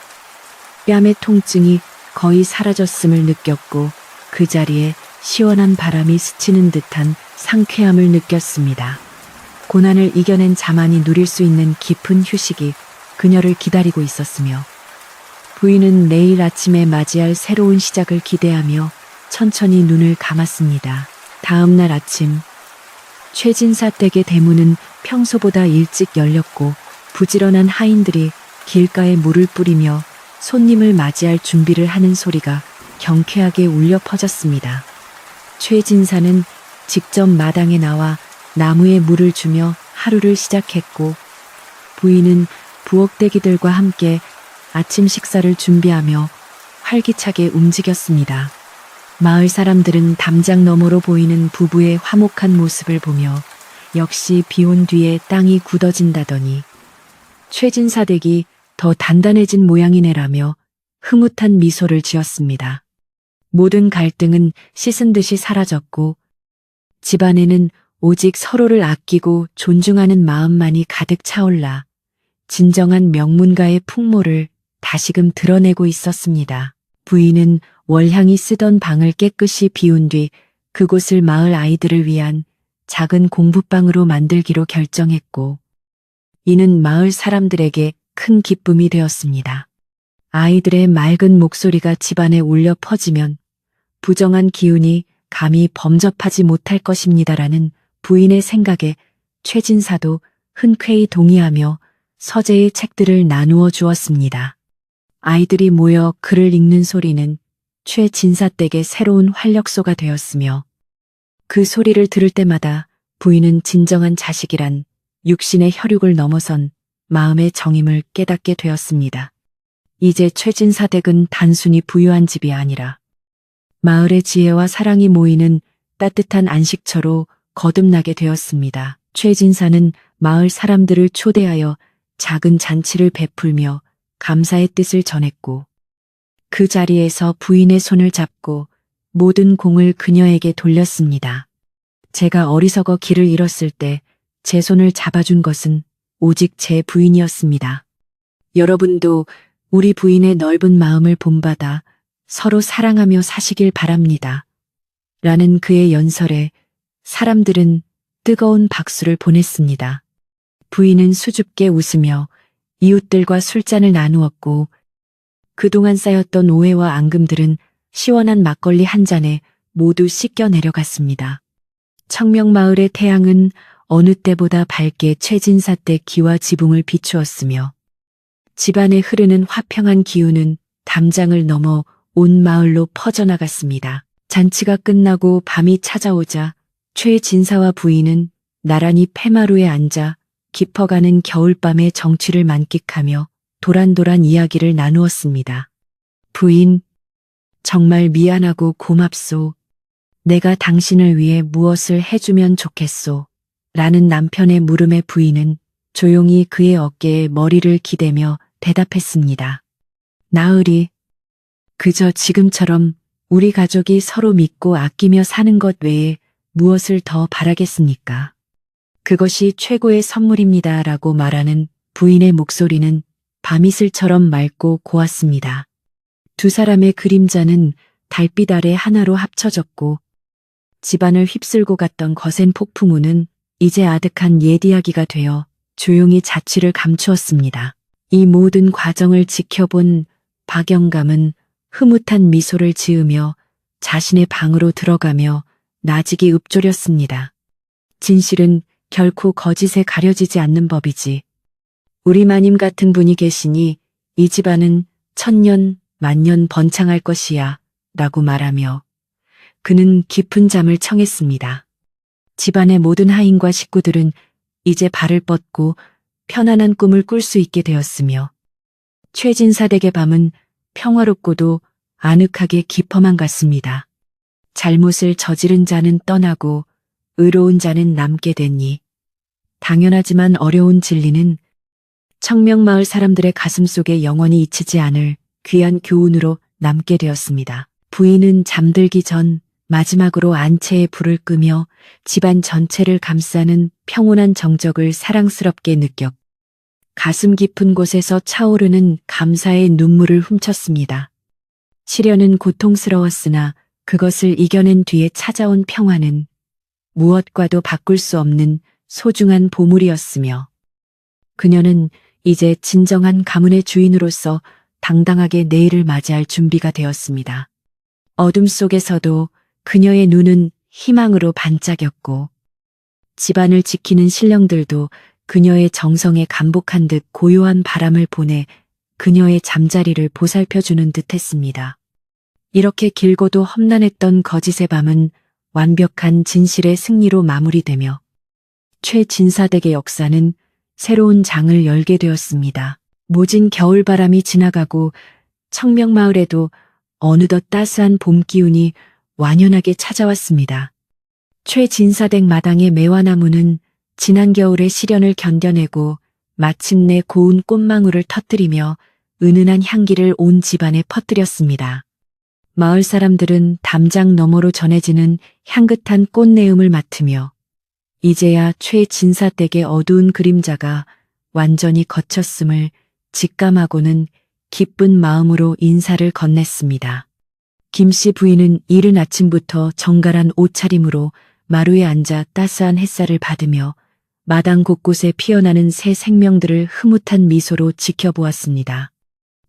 뺨의 통증이 거의 사라졌음을 느꼈고, 그 자리에 시원한 바람이 스치는 듯한 상쾌함을 느꼈습니다. 고난을 이겨낸 자만이 누릴 수 있는 깊은 휴식이 그녀를 기다리고 있었으며, 부인은 내일 아침에 맞이할 새로운 시작을 기대하며 천천히 눈을 감았습니다. 다음 날 아침, 최진사 댁의 대문은 평소보다 일찍 열렸고, 부지런한 하인들이 길가에 물을 뿌리며 손님을 맞이할 준비를 하는 소리가 경쾌하게 울려 퍼졌습니다. 최진사는 직접 마당에 나와 나무에 물을 주며 하루를 시작했고, 부인은 부엌대기들과 함께 아침 식사를 준비하며 활기차게 움직였습니다. 마을 사람들은 담장 너머로 보이는 부부의 화목한 모습을 보며 역시 비온 뒤에 땅이 굳어진다더니 최진사 댁이 더 단단해진 모양이네라며 흐뭇한 미소를 지었습니다. 모든 갈등은 씻은 듯이 사라졌고, 집안에는 오직 서로를 아끼고 존중하는 마음만이 가득 차올라 진정한 명문가의 풍모를 다시금 드러내고 있었습니다. 부인은 월향이 쓰던 방을 깨끗이 비운 뒤 그곳을 마을 아이들을 위한 작은 공부방으로 만들기로 결정했고, 이는 마을 사람들에게 큰 기쁨이 되었습니다. 아이들의 맑은 목소리가 집안에 울려 퍼지면 부정한 기운이 감히 범접하지 못할 것입니다라는 부인의 생각에 최진사도 흔쾌히 동의하며 서재의 책들을 나누어 주었습니다. 아이들이 모여 글을 읽는 소리는 최진사 댁의 새로운 활력소가 되었으며 그 소리를 들을 때마다 부인은 진정한 자식이란 육신의 혈육을 넘어선 마음의 정임을 깨닫게 되었습니다. 이제 최진사 댁은 단순히 부유한 집이 아니라 마을의 지혜와 사랑이 모이는 따뜻한 안식처로 거듭나게 되었습니다. 최진사는 마을 사람들을 초대하여 작은 잔치를 베풀며 감사의 뜻을 전했고 그 자리에서 부인의 손을 잡고 모든 공을 그녀에게 돌렸습니다. 제가 어리석어 길을 잃었을 때 제 손을 잡아준 것은 오직 제 부인이었습니다. 여러분도 우리 부인의 넓은 마음을 본받아 서로 사랑하며 사시길 바랍니다. 라는 그의 연설에 사람들은 뜨거운 박수를 보냈습니다. 부인은 수줍게 웃으며 이웃들과 술잔을 나누었고 그동안 쌓였던 오해와 앙금들은 시원한 막걸리 한 잔에 모두 씻겨 내려갔습니다. 청명마을의 태양은 어느 때보다 밝게 최진사 댁 기와 지붕을 비추었으며 집안에 흐르는 화평한 기운은 담장을 넘어 온 마을로 퍼져나갔습니다. 잔치가 끝나고 밤이 찾아오자 최진사와 부인은 나란히 폐마루에 앉아 깊어가는 겨울밤의 정취를 만끽하며 도란도란 이야기를 나누었습니다. 부인, 정말 미안하고 고맙소. 내가 당신을 위해 무엇을 해주면 좋겠소. 라는 남편의 물음에 부인은 조용히 그의 어깨에 머리를 기대며 대답했습니다. 나으리, 그저 지금처럼 우리 가족이 서로 믿고 아끼며 사는 것 외에 무엇을 더 바라겠습니까? 그것이 최고의 선물입니다. 라고 말하는 부인의 목소리는 밤이슬처럼 맑고 고왔습니다. 두 사람의 그림자는 달빛 아래 하나로 합쳐졌고 집안을 휩쓸고 갔던 거센 폭풍우는 이제 아득한 옛 이야기가 되어 조용히 자취를 감추었습니다. 이 모든 과정을 지켜본 박영감은 흐뭇한 미소를 지으며 자신의 방으로 들어가며 나직이 읊조렸습니다. 진실은 결코 거짓에 가려지지 않는 법이지. 우리 마님 같은 분이 계시니 이 집안은 천년, 만년 번창할 것이야 라고 말하며 그는 깊은 잠을 청했습니다. 집안의 모든 하인과 식구들은 이제 발을 뻗고 편안한 꿈을 꿀 수 있게 되었으며 최진사 댁의 밤은 평화롭고도 아늑하게 깊어만 갔습니다. 잘못을 저지른 자는 떠나고 의로운 자는 남게 되니 당연하지만 어려운 진리는 청명마을 사람들의 가슴 속에 영원히 잊히지 않을 귀한 교훈으로 남게 되었습니다. 부인은 잠들기 전 마지막으로 안채에 불을 끄며 집안 전체를 감싸는 평온한 정적을 사랑스럽게 느꼈. 가슴 깊은 곳에서 차오르는 감사의 눈물을 훔쳤습니다. 시련은 고통스러웠으나 그것을 이겨낸 뒤에 찾아온 평화는 무엇과도 바꿀 수 없는 소중한 보물이었으며 그녀는 이제 진정한 가문의 주인으로서 당당하게 내일을 맞이할 준비가 되었습니다. 어둠 속에서도 그녀의 눈은 희망으로 반짝였고 집안을 지키는 신령들도 그녀의 정성에 감복한 듯 고요한 바람을 보내 그녀의 잠자리를 보살펴주는 듯 했습니다. 이렇게 길고도 험난했던 거짓의 밤은 완벽한 진실의 승리로 마무리되며 최진사댁의 역사는 새로운 장을 열게 되었습니다. 모진 겨울바람이 지나가고 청명마을에도 어느덧 따스한 봄 기운이 완연하게 찾아왔습니다. 최진사댁 마당의 매화나무는 지난 겨울의 시련을 견뎌내고 마침내 고운 꽃망울을 터뜨리며 은은한 향기를 온 집안에 퍼뜨렸습니다. 마을 사람들은 담장 너머로 전해지는 향긋한 꽃내음을 맡으며 이제야 최진사댁의 어두운 그림자가 완전히 걷혔음을 직감하고는 기쁜 마음으로 인사를 건넸습니다. 김씨 부인은 이른 아침부터 정갈한 옷차림으로 마루에 앉아 따스한 햇살을 받으며 마당 곳곳에 피어나는 새 생명들을 흐뭇한 미소로 지켜보았습니다.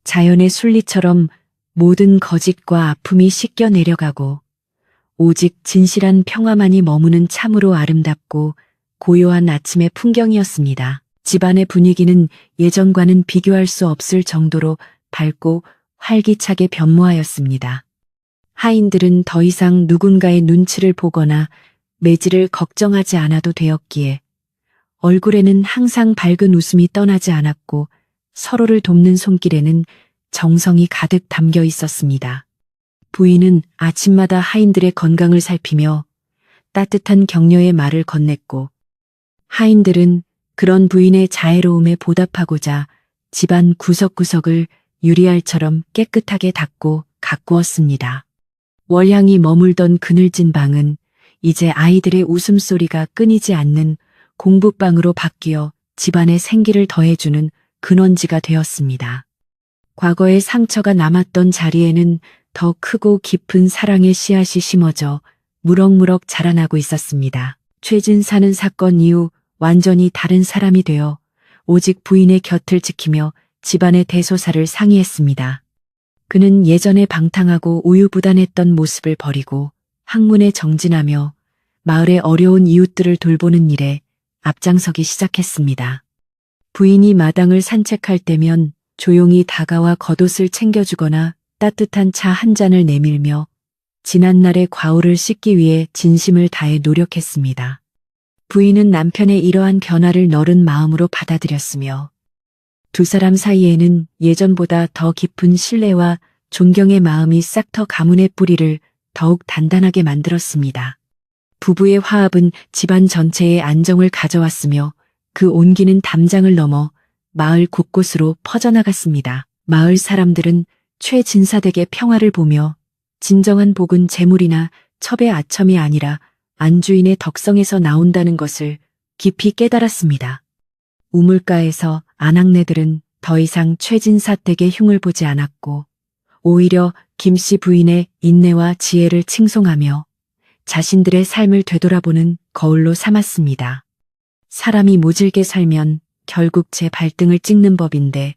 자연의 순리처럼 모든 거짓과 아픔이 씻겨 내려가고 오직 진실한 평화만이 머무는 참으로 아름답고 고요한 아침의 풍경이었습니다. 집안의 분위기는 예전과는 비교할 수 없을 정도로 밝고 활기차게 변모하였습니다. 하인들은 더 이상 누군가의 눈치를 보거나 매질을 걱정하지 않아도 되었기에 얼굴에는 항상 밝은 웃음이 떠나지 않았고 서로를 돕는 손길에는 정성이 가득 담겨 있었습니다. 부인은 아침마다 하인들의 건강을 살피며 따뜻한 격려의 말을 건넸고 하인들은 그런 부인의 자애로움에 보답하고자 집안 구석구석을 유리알처럼 깨끗하게 닦고 가꾸었습니다. 월향이 머물던 그늘진 방은 이제 아이들의 웃음소리가 끊이지 않는 공부방으로 바뀌어 집안에 생기를 더해주는 근원지가 되었습니다. 과거의 상처가 남았던 자리에는 더 크고 깊은 사랑의 씨앗이 심어져 무럭무럭 자라나고 있었습니다. 최진사는 사건 이후 완전히 다른 사람이 되어 오직 부인의 곁을 지키며 집안의 대소사를 상의했습니다. 그는 예전에 방탕하고 우유부단했던 모습을 버리고 학문에 정진하며 마을의 어려운 이웃들을 돌보는 일에 앞장서기 시작했습니다. 부인이 마당을 산책할 때면 조용히 다가와 겉옷을 챙겨주거나 따뜻한 차 한 잔을 내밀며 지난날의 과오를 씻기 위해 진심을 다해 노력했습니다. 부인은 남편의 이러한 변화를 너른 마음으로 받아들였으며 두 사람 사이에는 예전보다 더 깊은 신뢰와 존경의 마음이 싹터 가문의 뿌리를 더욱 단단하게 만들었습니다. 부부의 화합은 집안 전체에 안정을 가져왔으며 그 온기는 담장을 넘어 마을 곳곳으로 퍼져나갔습니다. 마을 사람들은 최진사댁의 평화를 보며 진정한 복은 재물이나 첩의 아첨이 아니라 안주인의 덕성에서 나온다는 것을 깊이 깨달았습니다. 우물가에서 아낙네들은 더 이상 최진사댁의 흉을 보지 않았고 오히려 김씨 부인의 인내와 지혜를 칭송하며 자신들의 삶을 되돌아보는 거울로 삼았습니다. 사람이 모질게 살면 결국 제 발등을 찍는 법인데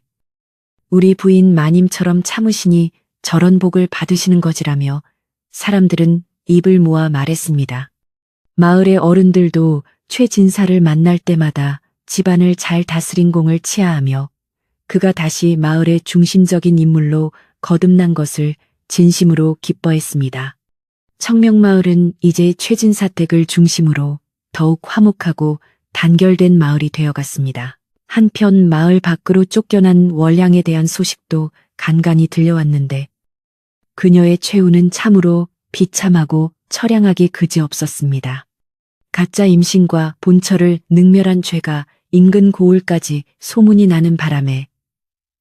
우리 부인 마님처럼 참으시니 저런 복을 받으시는 거지라며 사람들은 입을 모아 말했습니다. 마을의 어른들도 최진사를 만날 때마다 집안을 잘 다스린 공을 치하하며 그가 다시 마을의 중심적인 인물로 거듭난 것을 진심으로 기뻐했습니다. 청명마을은 이제 최진사댁을 중심으로 더욱 화목하고 단결된 마을이 되어갔습니다. 한편 마을 밖으로 쫓겨난 월량에 대한 소식도 간간히 들려왔는데 그녀의 최후는 참으로 비참하고 처량하기 그지없었습니다. 가짜 임신과 본처를 능멸한 죄가 인근 고을까지 소문이 나는 바람에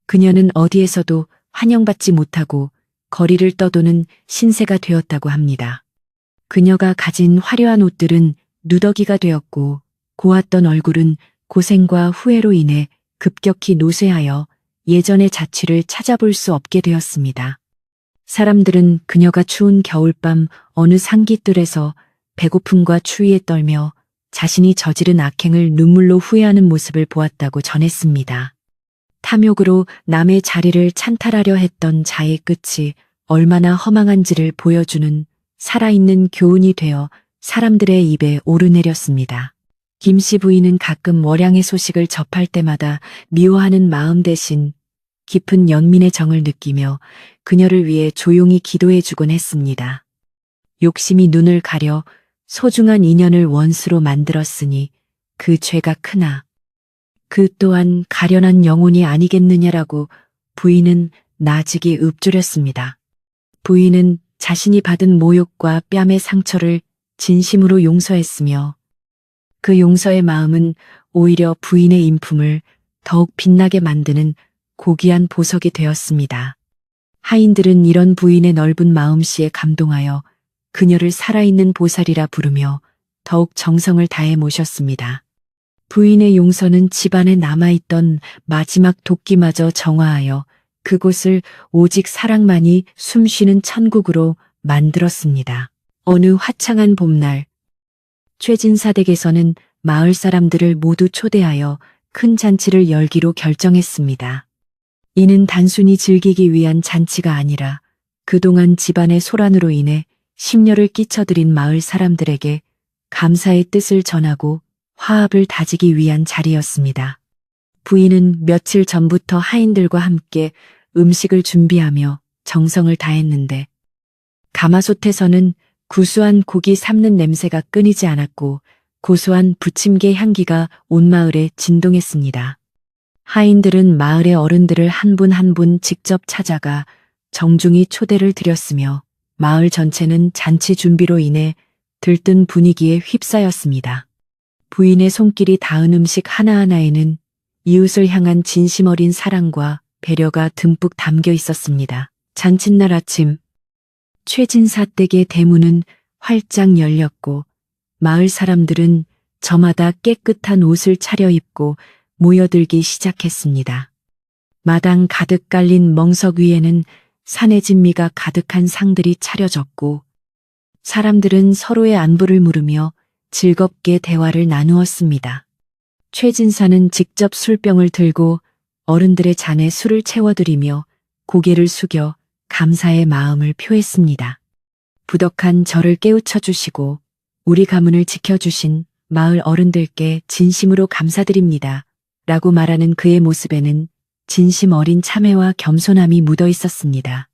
그녀는 어디에서도 환영받지 못하고 거리를 떠도는 신세가 되었다고 합니다. 그녀가 가진 화려한 옷들은 누더기가 되었고 고왔던 얼굴은 고생과 후회로 인해 급격히 노쇠하여 예전의 자취를 찾아볼 수 없게 되었습니다. 사람들은 그녀가 추운 겨울밤 어느 산기뜰에서 배고픔과 추위에 떨며 자신이 저지른 악행을 눈물로 후회하는 모습을 보았다고 전했습니다. 탐욕으로 남의 자리를 찬탈하려 했던 자의 끝이 얼마나 허망한지를 보여주는 살아있는 교훈이 되어 사람들의 입에 오르내렸습니다. 김씨 부인은 가끔 월양의 소식을 접할 때마다 미워하는 마음 대신 깊은 연민의 정을 느끼며 그녀를 위해 조용히 기도해주곤 했습니다. 욕심이 눈을 가려 소중한 인연을 원수로 만들었으니 그 죄가 크나 그 또한 가련한 영혼이 아니겠느냐라고 부인은 나직이 읊조렸습니다. 부인은 자신이 받은 모욕과 뺨의 상처를 진심으로 용서했으며 그 용서의 마음은 오히려 부인의 인품을 더욱 빛나게 만드는 고귀한 보석이 되었습니다. 하인들은 이런 부인의 넓은 마음씨에 감동하여 그녀를 살아있는 보살이라 부르며 더욱 정성을 다해 모셨습니다. 부인의 용서는 집안에 남아있던 마지막 도끼마저 정화하여 그곳을 오직 사랑만이 숨쉬는 천국으로 만들었습니다. 어느 화창한 봄날, 최진사댁에서는 마을 사람들을 모두 초대하여 큰 잔치를 열기로 결정했습니다. 이는 단순히 즐기기 위한 잔치가 아니라 그동안 집안의 소란으로 인해 심려를 끼쳐드린 마을 사람들에게 감사의 뜻을 전하고 화합을 다지기 위한 자리였습니다. 부인은 며칠 전부터 하인들과 함께 음식을 준비하며 정성을 다했는데 가마솥에서는 구수한 고기 삶는 냄새가 끊이지 않았고 고소한 부침개 향기가 온 마을에 진동했습니다. 하인들은 마을의 어른들을 한 분 한 분 직접 찾아가 정중히 초대를 드렸으며 마을 전체는 잔치 준비로 인해 들뜬 분위기에 휩싸였습니다. 부인의 손길이 닿은 음식 하나하나에는 이웃을 향한 진심 어린 사랑과 배려가 듬뿍 담겨 있었습니다. 잔칫날 아침, 최진사 댁의 대문은 활짝 열렸고 마을 사람들은 저마다 깨끗한 옷을 차려입고 모여들기 시작했습니다. 마당 가득 깔린 멍석 위에는 산의 진미가 가득한 상들이 차려졌고 사람들은 서로의 안부를 물으며 즐겁게 대화를 나누었습니다. 최진사는 직접 술병을 들고 어른들의 잔에 술을 채워드리며 고개를 숙여 감사의 마음을 표했습니다. 부덕한 저를 깨우쳐 주시고 우리 가문을 지켜주신 마을 어른들께 진심으로 감사드립니다. 라고 말하는 그의 모습에는 진심 어린 참회와 겸손함이 묻어 있었습니다.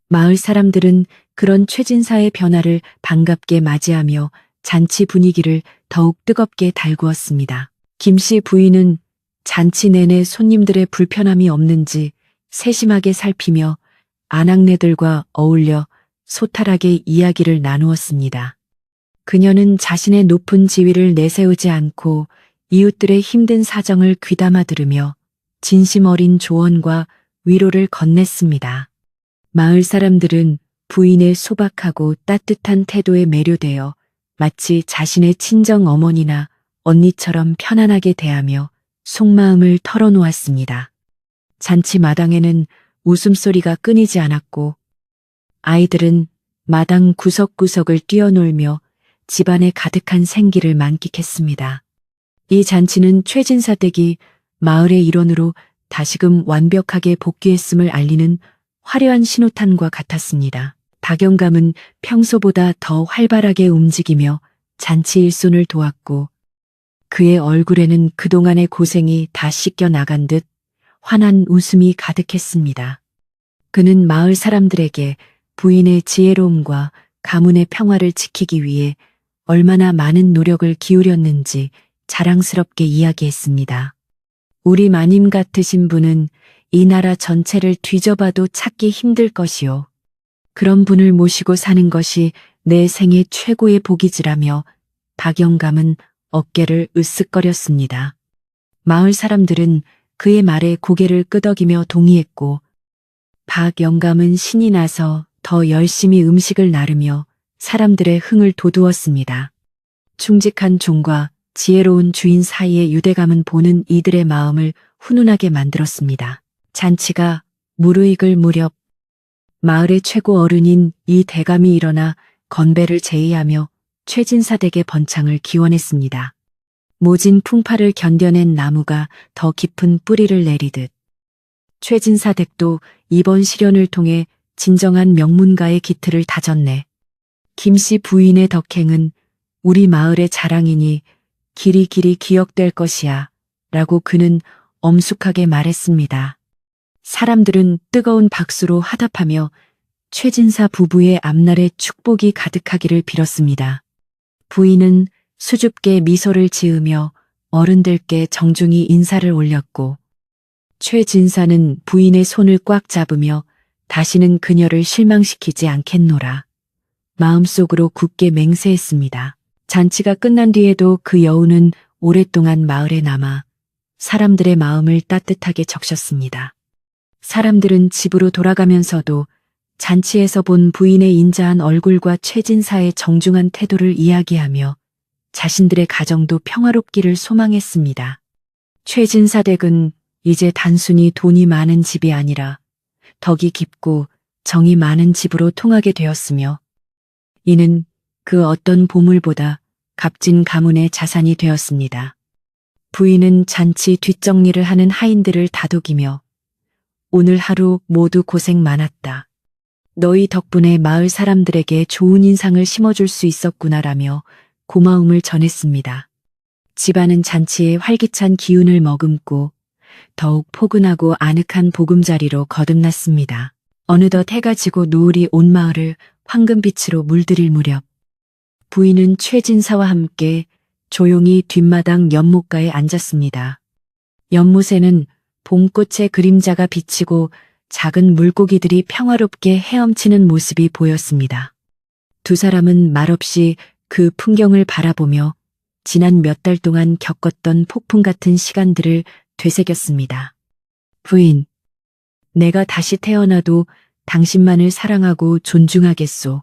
마을 사람들은 그런 최진사의 변화를 반갑게 맞이하며 잔치 분위기를 더욱 뜨겁게 달구었습니다. 김씨 부인은 잔치 내내 손님들의 불편함이 없는지 세심하게 살피며 아낙네들과 어울려 소탈하게 이야기를 나누었습니다. 그녀는 자신의 높은 지위를 내세우지 않고 이웃들의 힘든 사정을 귀담아 들으며 진심 어린 조언과 위로를 건넸습니다. 마을 사람들은 부인의 소박하고 따뜻한 태도에 매료되어 마치 자신의 친정 어머니나 언니처럼 편안하게 대하며 속마음을 털어놓았습니다. 잔치 마당에는 웃음소리가 끊이지 않았고 아이들은 마당 구석구석을 뛰어놀며 집안에 가득한 생기를 만끽했습니다. 이 잔치는 최진사 댁이 마을의 일원으로 다시금 완벽하게 복귀했음을 알리는 화려한 신호탄과 같았습니다. 박영감은 평소보다 더 활발하게 움직이며 잔치 일손을 도왔고 그의 얼굴에는 그동안의 고생이 다 씻겨 나간 듯 환한 웃음이 가득했습니다. 그는 마을 사람들에게 부인의 지혜로움과 가문의 평화를 지키기 위해 얼마나 많은 노력을 기울였는지 자랑스럽게 이야기했습니다. 우리 마님 같으신 분은 이 나라 전체를 뒤져봐도 찾기 힘들 것이요. 그런 분을 모시고 사는 것이 내 생애 최고의 복이지라며 박영감은 어깨를 으쓱거렸습니다. 마을 사람들은 그의 말에 고개를 끄덕이며 동의했고 박영감은 신이 나서 더 열심히 음식을 나르며 사람들의 흥을 돋우었습니다. 충직한 종과 지혜로운 주인 사이의 유대감은 보는 이들의 마음을 훈훈하게 만들었습니다. 잔치가 무르익을 무렵 마을의 최고 어른인 이 대감이 일어나 건배를 제의하며 최진사 댁의 번창을 기원했습니다. 모진 풍파를 견뎌낸 나무가 더 깊은 뿌리를 내리듯 최진사 댁도 이번 시련을 통해 진정한 명문가의 기틀을 다졌네. 김씨 부인의 덕행은 우리 마을의 자랑이니 길이 기억될 것이야 라고 그는 엄숙하게 말했습니다. 사람들은 뜨거운 박수로 화답하며 최진사 부부의 앞날에 축복이 가득하기를 빌었습니다. 부인은 수줍게 미소를 지으며 어른들께 정중히 인사를 올렸고 최진사는 부인의 손을 꽉 잡으며 다시는 그녀를 실망시키지 않겠노라 마음속으로 굳게 맹세했습니다. 잔치가 끝난 뒤에도 그 여우는 오랫동안 마을에 남아 사람들의 마음을 따뜻하게 적셨습니다. 사람들은 집으로 돌아가면서도 잔치에서 본 부인의 인자한 얼굴과 최진사의 정중한 태도를 이야기하며 자신들의 가정도 평화롭기를 소망했습니다. 최진사 댁은 이제 단순히 돈이 많은 집이 아니라 덕이 깊고 정이 많은 집으로 통하게 되었으며 이는 그 어떤 보물보다 값진 가문의 자산이 되었습니다. 부인은 잔치 뒷정리를 하는 하인들을 다독이며 오늘 하루 모두 고생 많았다. 너희 덕분에 마을 사람들에게 좋은 인상을 심어줄 수 있었구나라며 고마움을 전했습니다. 집안은 잔치에 활기찬 기운을 머금고 더욱 포근하고 아늑한 보금자리로 거듭났습니다. 어느덧 해가 지고 노을이 온 마을을 황금빛으로 물들일 무렵 부인은 최진사와 함께 조용히 뒷마당 연못가에 앉았습니다. 연못에는 봄꽃의 그림자가 비치고 작은 물고기들이 평화롭게 헤엄치는 모습이 보였습니다. 두 사람은 말없이 그 풍경을 바라보며 지난 몇 달 동안 겪었던 폭풍 같은 시간들을 되새겼습니다. 부인, 내가 다시 태어나도 당신만을 사랑하고 존중하겠소.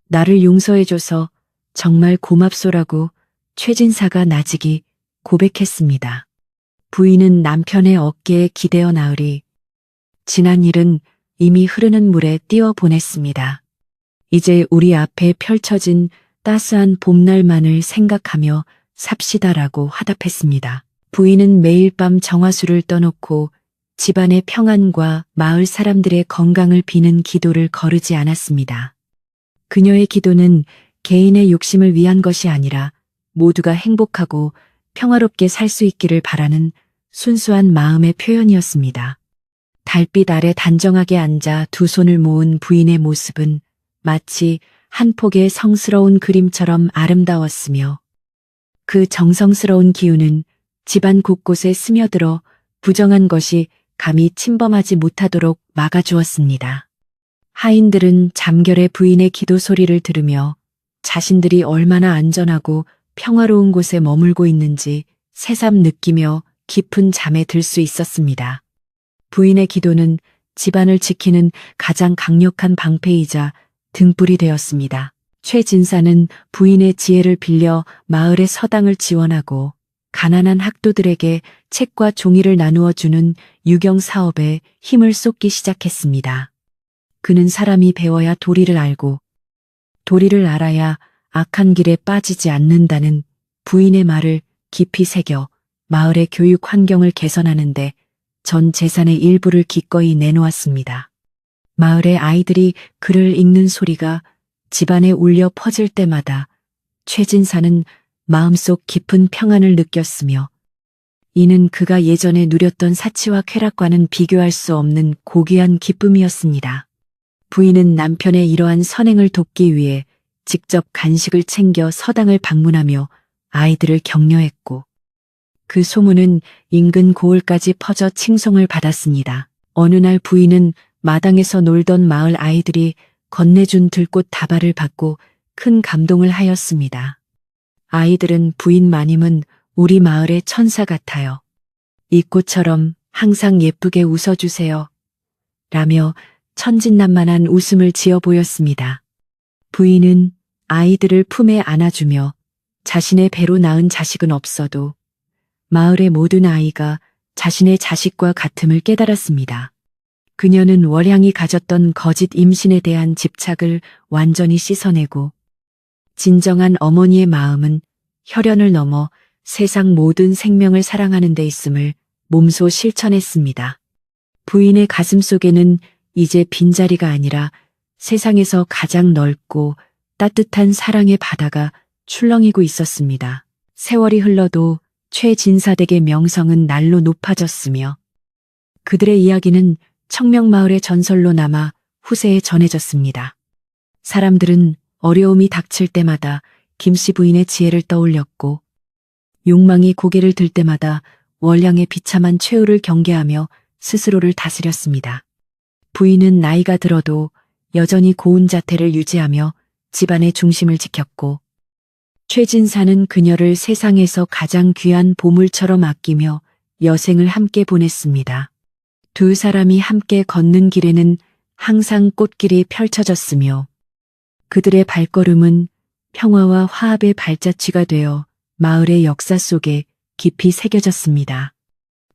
나를 용서해줘서 정말 고맙소라고 최진사가 나직이 고백했습니다. 부인은 남편의 어깨에 기대어 나으리 지난 일은 이미 흐르는 물에 띄워 보냈습니다. 이제 우리 앞에 펼쳐진 따스한 봄날만을 생각하며 삽시다라고 화답했습니다. 부인은 매일 밤 정화수를 떠놓고 집안의 평안과 마을 사람들의 건강을 비는 기도를 거르지 않았습니다. 그녀의 기도는 개인의 욕심을 위한 것이 아니라 모두가 행복하고 평화롭게 살 수 있기를 바라는 순수한 마음의 표현이었습니다. 달빛 아래 단정하게 앉아 두 손을 모은 부인의 모습은 마치 한 폭의 성스러운 그림처럼 아름다웠으며 그 정성스러운 기운은 집안 곳곳에 스며들어 부정한 것이 감히 침범하지 못하도록 막아주었습니다. 하인들은 잠결에 부인의 기도 소리를 들으며 자신들이 얼마나 안전하고 평화로운 곳에 머물고 있는지 새삼 느끼며 깊은 잠에 들 수 있었습니다. 부인의 기도는 집안을 지키는 가장 강력한 방패이자 등불이 되었습니다. 최진사는 부인의 지혜를 빌려 마을의 서당을 지원하고 가난한 학도들에게 책과 종이를 나누어 주는 유경 사업에 힘을 쏟기 시작했습니다. 그는 사람이 배워야 도리를 알고 도리를 알아야 악한 길에 빠지지 않는다는 부인의 말을 깊이 새겨 마을의 교육 환경을 개선하는데 전 재산의 일부를 기꺼이 내놓았습니다. 마을의 아이들이 글을 읽는 소리가 집안에 울려 퍼질 때마다 최진사는 마음속 깊은 평안을 느꼈으며 이는 그가 예전에 누렸던 사치와 쾌락과는 비교할 수 없는 고귀한 기쁨이었습니다. 부인은 남편의 이러한 선행을 돕기 위해 직접 간식을 챙겨 서당을 방문하며 아이들을 격려했고 그 소문은 인근 고을까지 퍼져 칭송을 받았습니다. 어느 날 부인은 마당에서 놀던 마을 아이들이 건네준 들꽃 다발을 받고 큰 감동을 하였습니다. 아이들은 부인 마님은 우리 마을의 천사 같아요. 이 꽃처럼 항상 예쁘게 웃어주세요. 라며 천진난만한 웃음을 지어 보였습니다. 부인은 아이들을 품에 안아주며 자신의 배로 낳은 자식은 없어도 마을의 모든 아이가 자신의 자식과 같음을 깨달았습니다. 그녀는 월향이 가졌던 거짓 임신에 대한 집착을 완전히 씻어내고 진정한 어머니의 마음은 혈연을 넘어 세상 모든 생명을 사랑하는 데 있음을 몸소 실천했습니다. 부인의 가슴 속에는 이제 빈자리가 아니라 세상에서 가장 넓고 따뜻한 사랑의 바다가 출렁이고 있었습니다. 세월이 흘러도 최진사댁의 명성은 날로 높아졌으며 그들의 이야기는 청명마을의 전설로 남아 후세에 전해졌습니다. 사람들은 어려움이 닥칠 때마다 김씨 부인의 지혜를 떠올렸고 욕망이 고개를 들 때마다 월량의 비참한 최후를 경계하며 스스로를 다스렸습니다. 부인은 나이가 들어도 여전히 고운 자태를 유지하며 집안의 중심을 지켰고 최진사는 그녀를 세상에서 가장 귀한 보물처럼 아끼며 여생을 함께 보냈습니다. 두 사람이 함께 걷는 길에는 항상 꽃길이 펼쳐졌으며 그들의 발걸음은 평화와 화합의 발자취가 되어 마을의 역사 속에 깊이 새겨졌습니다.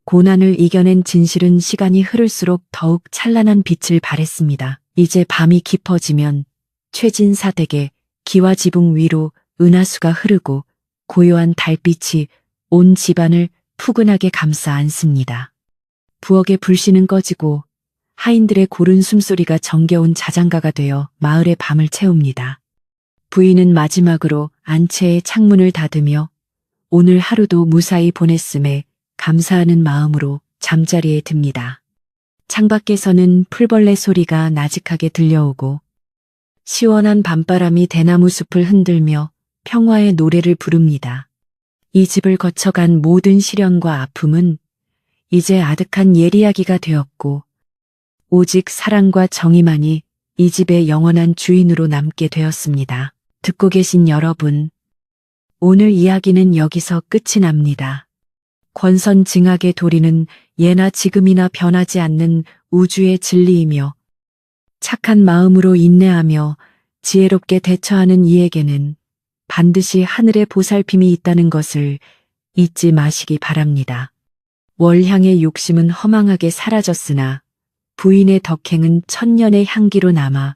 고난을 이겨낸 진실은 시간이 흐를수록 더욱 찬란한 빛을 발했습니다. 이제 밤이 깊어지면 최진사 댁의 기와지붕 위로 은하수가 흐르고 고요한 달빛이 온 집안을 푸근하게 감싸 안습니다. 부엌의 불씨는 꺼지고 하인들의 고른 숨소리가 정겨운 자장가가 되어 마을의 밤을 채웁니다. 부인은 마지막으로 안채의 창문을 닫으며 오늘 하루도 무사히 보냈음에 감사하는 마음으로 잠자리에 듭니다. 창밖에서는 풀벌레 소리가 나직하게 들려오고 시원한 밤바람이 대나무 숲을 흔들며 평화의 노래를 부릅니다. 이 집을 거쳐간 모든 시련과 아픔은 이제 아득한 옛 이야기가 되었고 오직 사랑과 정의만이 이 집의 영원한 주인으로 남게 되었습니다. 듣고 계신 여러분, 오늘 이야기는 여기서 끝이 납니다. 권선징악의 도리는 예나 지금이나 변하지 않는 우주의 진리이며 착한 마음으로 인내하며 지혜롭게 대처하는 이에게는 반드시 하늘의 보살핌이 있다는 것을 잊지 마시기 바랍니다. 월향의 욕심은 허망하게 사라졌으나 부인의 덕행은 천년의 향기로 남아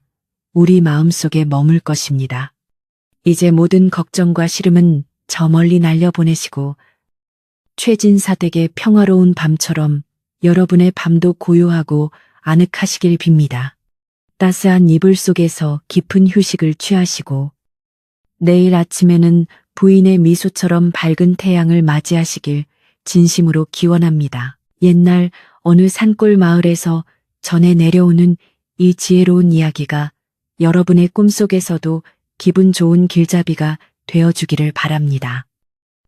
우리 마음속에 머물 것입니다. 이제 모든 걱정과 시름은 저 멀리 날려보내시고 최진사댁의 평화로운 밤처럼 여러분의 밤도 고요하고 아늑하시길 빕니다. 따스한 이불 속에서 깊은 휴식을 취하시고 내일 아침에는 부인의 미소처럼 밝은 태양을 맞이하시길 진심으로 기원합니다. 옛날 어느 산골 마을에서 전해 내려오는 이 지혜로운 이야기가 여러분의 꿈속에서도 기분 좋은 길잡이가 되어주기를 바랍니다.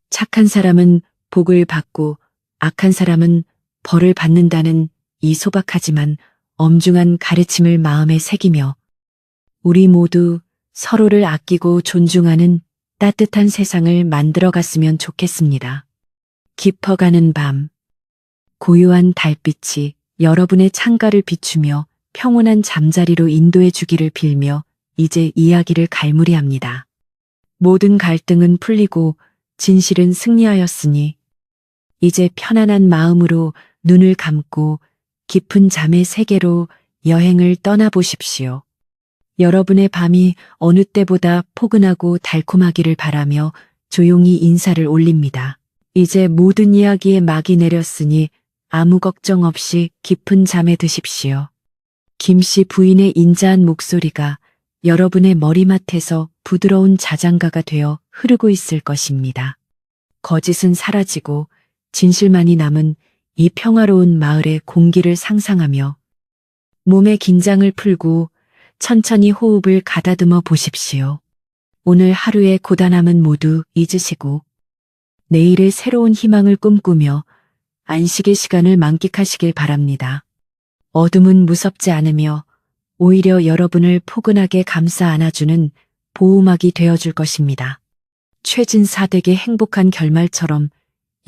착한 사람은 복을 받고 악한 사람은 벌을 받는다는 이 소박하지만 엄중한 가르침을 마음에 새기며 우리 모두 서로를 아끼고 존중하는 따뜻한 세상을 만들어갔으면 좋겠습니다. 깊어가는 밤, 고요한 달빛이 여러분의 창가를 비추며 평온한 잠자리로 인도해 주기를 빌며 이제 이야기를 갈무리합니다. 모든 갈등은 풀리고 진실은 승리하였으니 이제 편안한 마음으로 눈을 감고 깊은 잠의 세계로 여행을 떠나보십시오. 여러분의 밤이 어느 때보다 포근하고 달콤하기를 바라며 조용히 인사를 올립니다. 이제 모든 이야기에 막이 내렸으니 아무 걱정 없이 깊은 잠에 드십시오. 김씨 부인의 인자한 목소리가 여러분의 머리맡에서 부드러운 자장가가 되어 흐르고 있을 것입니다. 거짓은 사라지고 진실만이 남은 이 평화로운 마을의 공기를 상상하며 몸의 긴장을 풀고 천천히 호흡을 가다듬어 보십시오. 오늘 하루의 고단함은 모두 잊으시고 내일의 새로운 희망을 꿈꾸며 안식의 시간을 만끽하시길 바랍니다. 어둠은 무섭지 않으며 오히려 여러분을 포근하게 감싸 안아주는 보호막이 되어줄 것입니다. 최진사댁의 행복한 결말처럼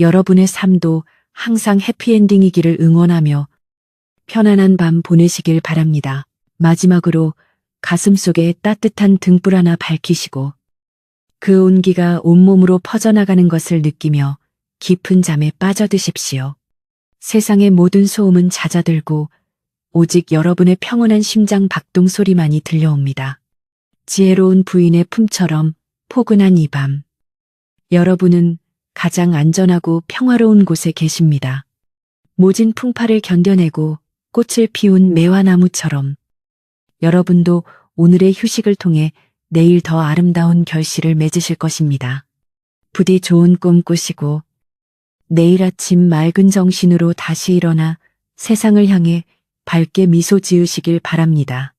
여러분의 삶도 항상 해피엔딩이기를 응원하며 편안한 밤 보내시길 바랍니다. 마지막으로 가슴속에 따뜻한 등불 하나 밝히시고 그 온기가 온몸으로 퍼져나가는 것을 느끼며 깊은 잠에 빠져드십시오. 세상의 모든 소음은 잦아들고 오직 여러분의 평온한 심장 박동 소리만이 들려옵니다. 지혜로운 부인의 품처럼 포근한 이 밤, 여러분은 가장 안전하고 평화로운 곳에 계십니다. 모진 풍파를 견뎌내고 꽃을 피운 매화나무처럼 여러분도 오늘의 휴식을 통해 내일 더 아름다운 결실을 맺으실 것입니다. 부디 좋은 꿈 꾸시고 내일 아침 맑은 정신으로 다시 일어나 세상을 향해 밝게 미소 지으시길 바랍니다.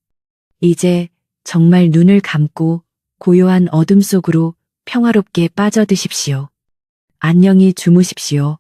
이제 정말 눈을 감고 고요한 어둠 속으로 평화롭게 빠져드십시오. 안녕히 주무십시오.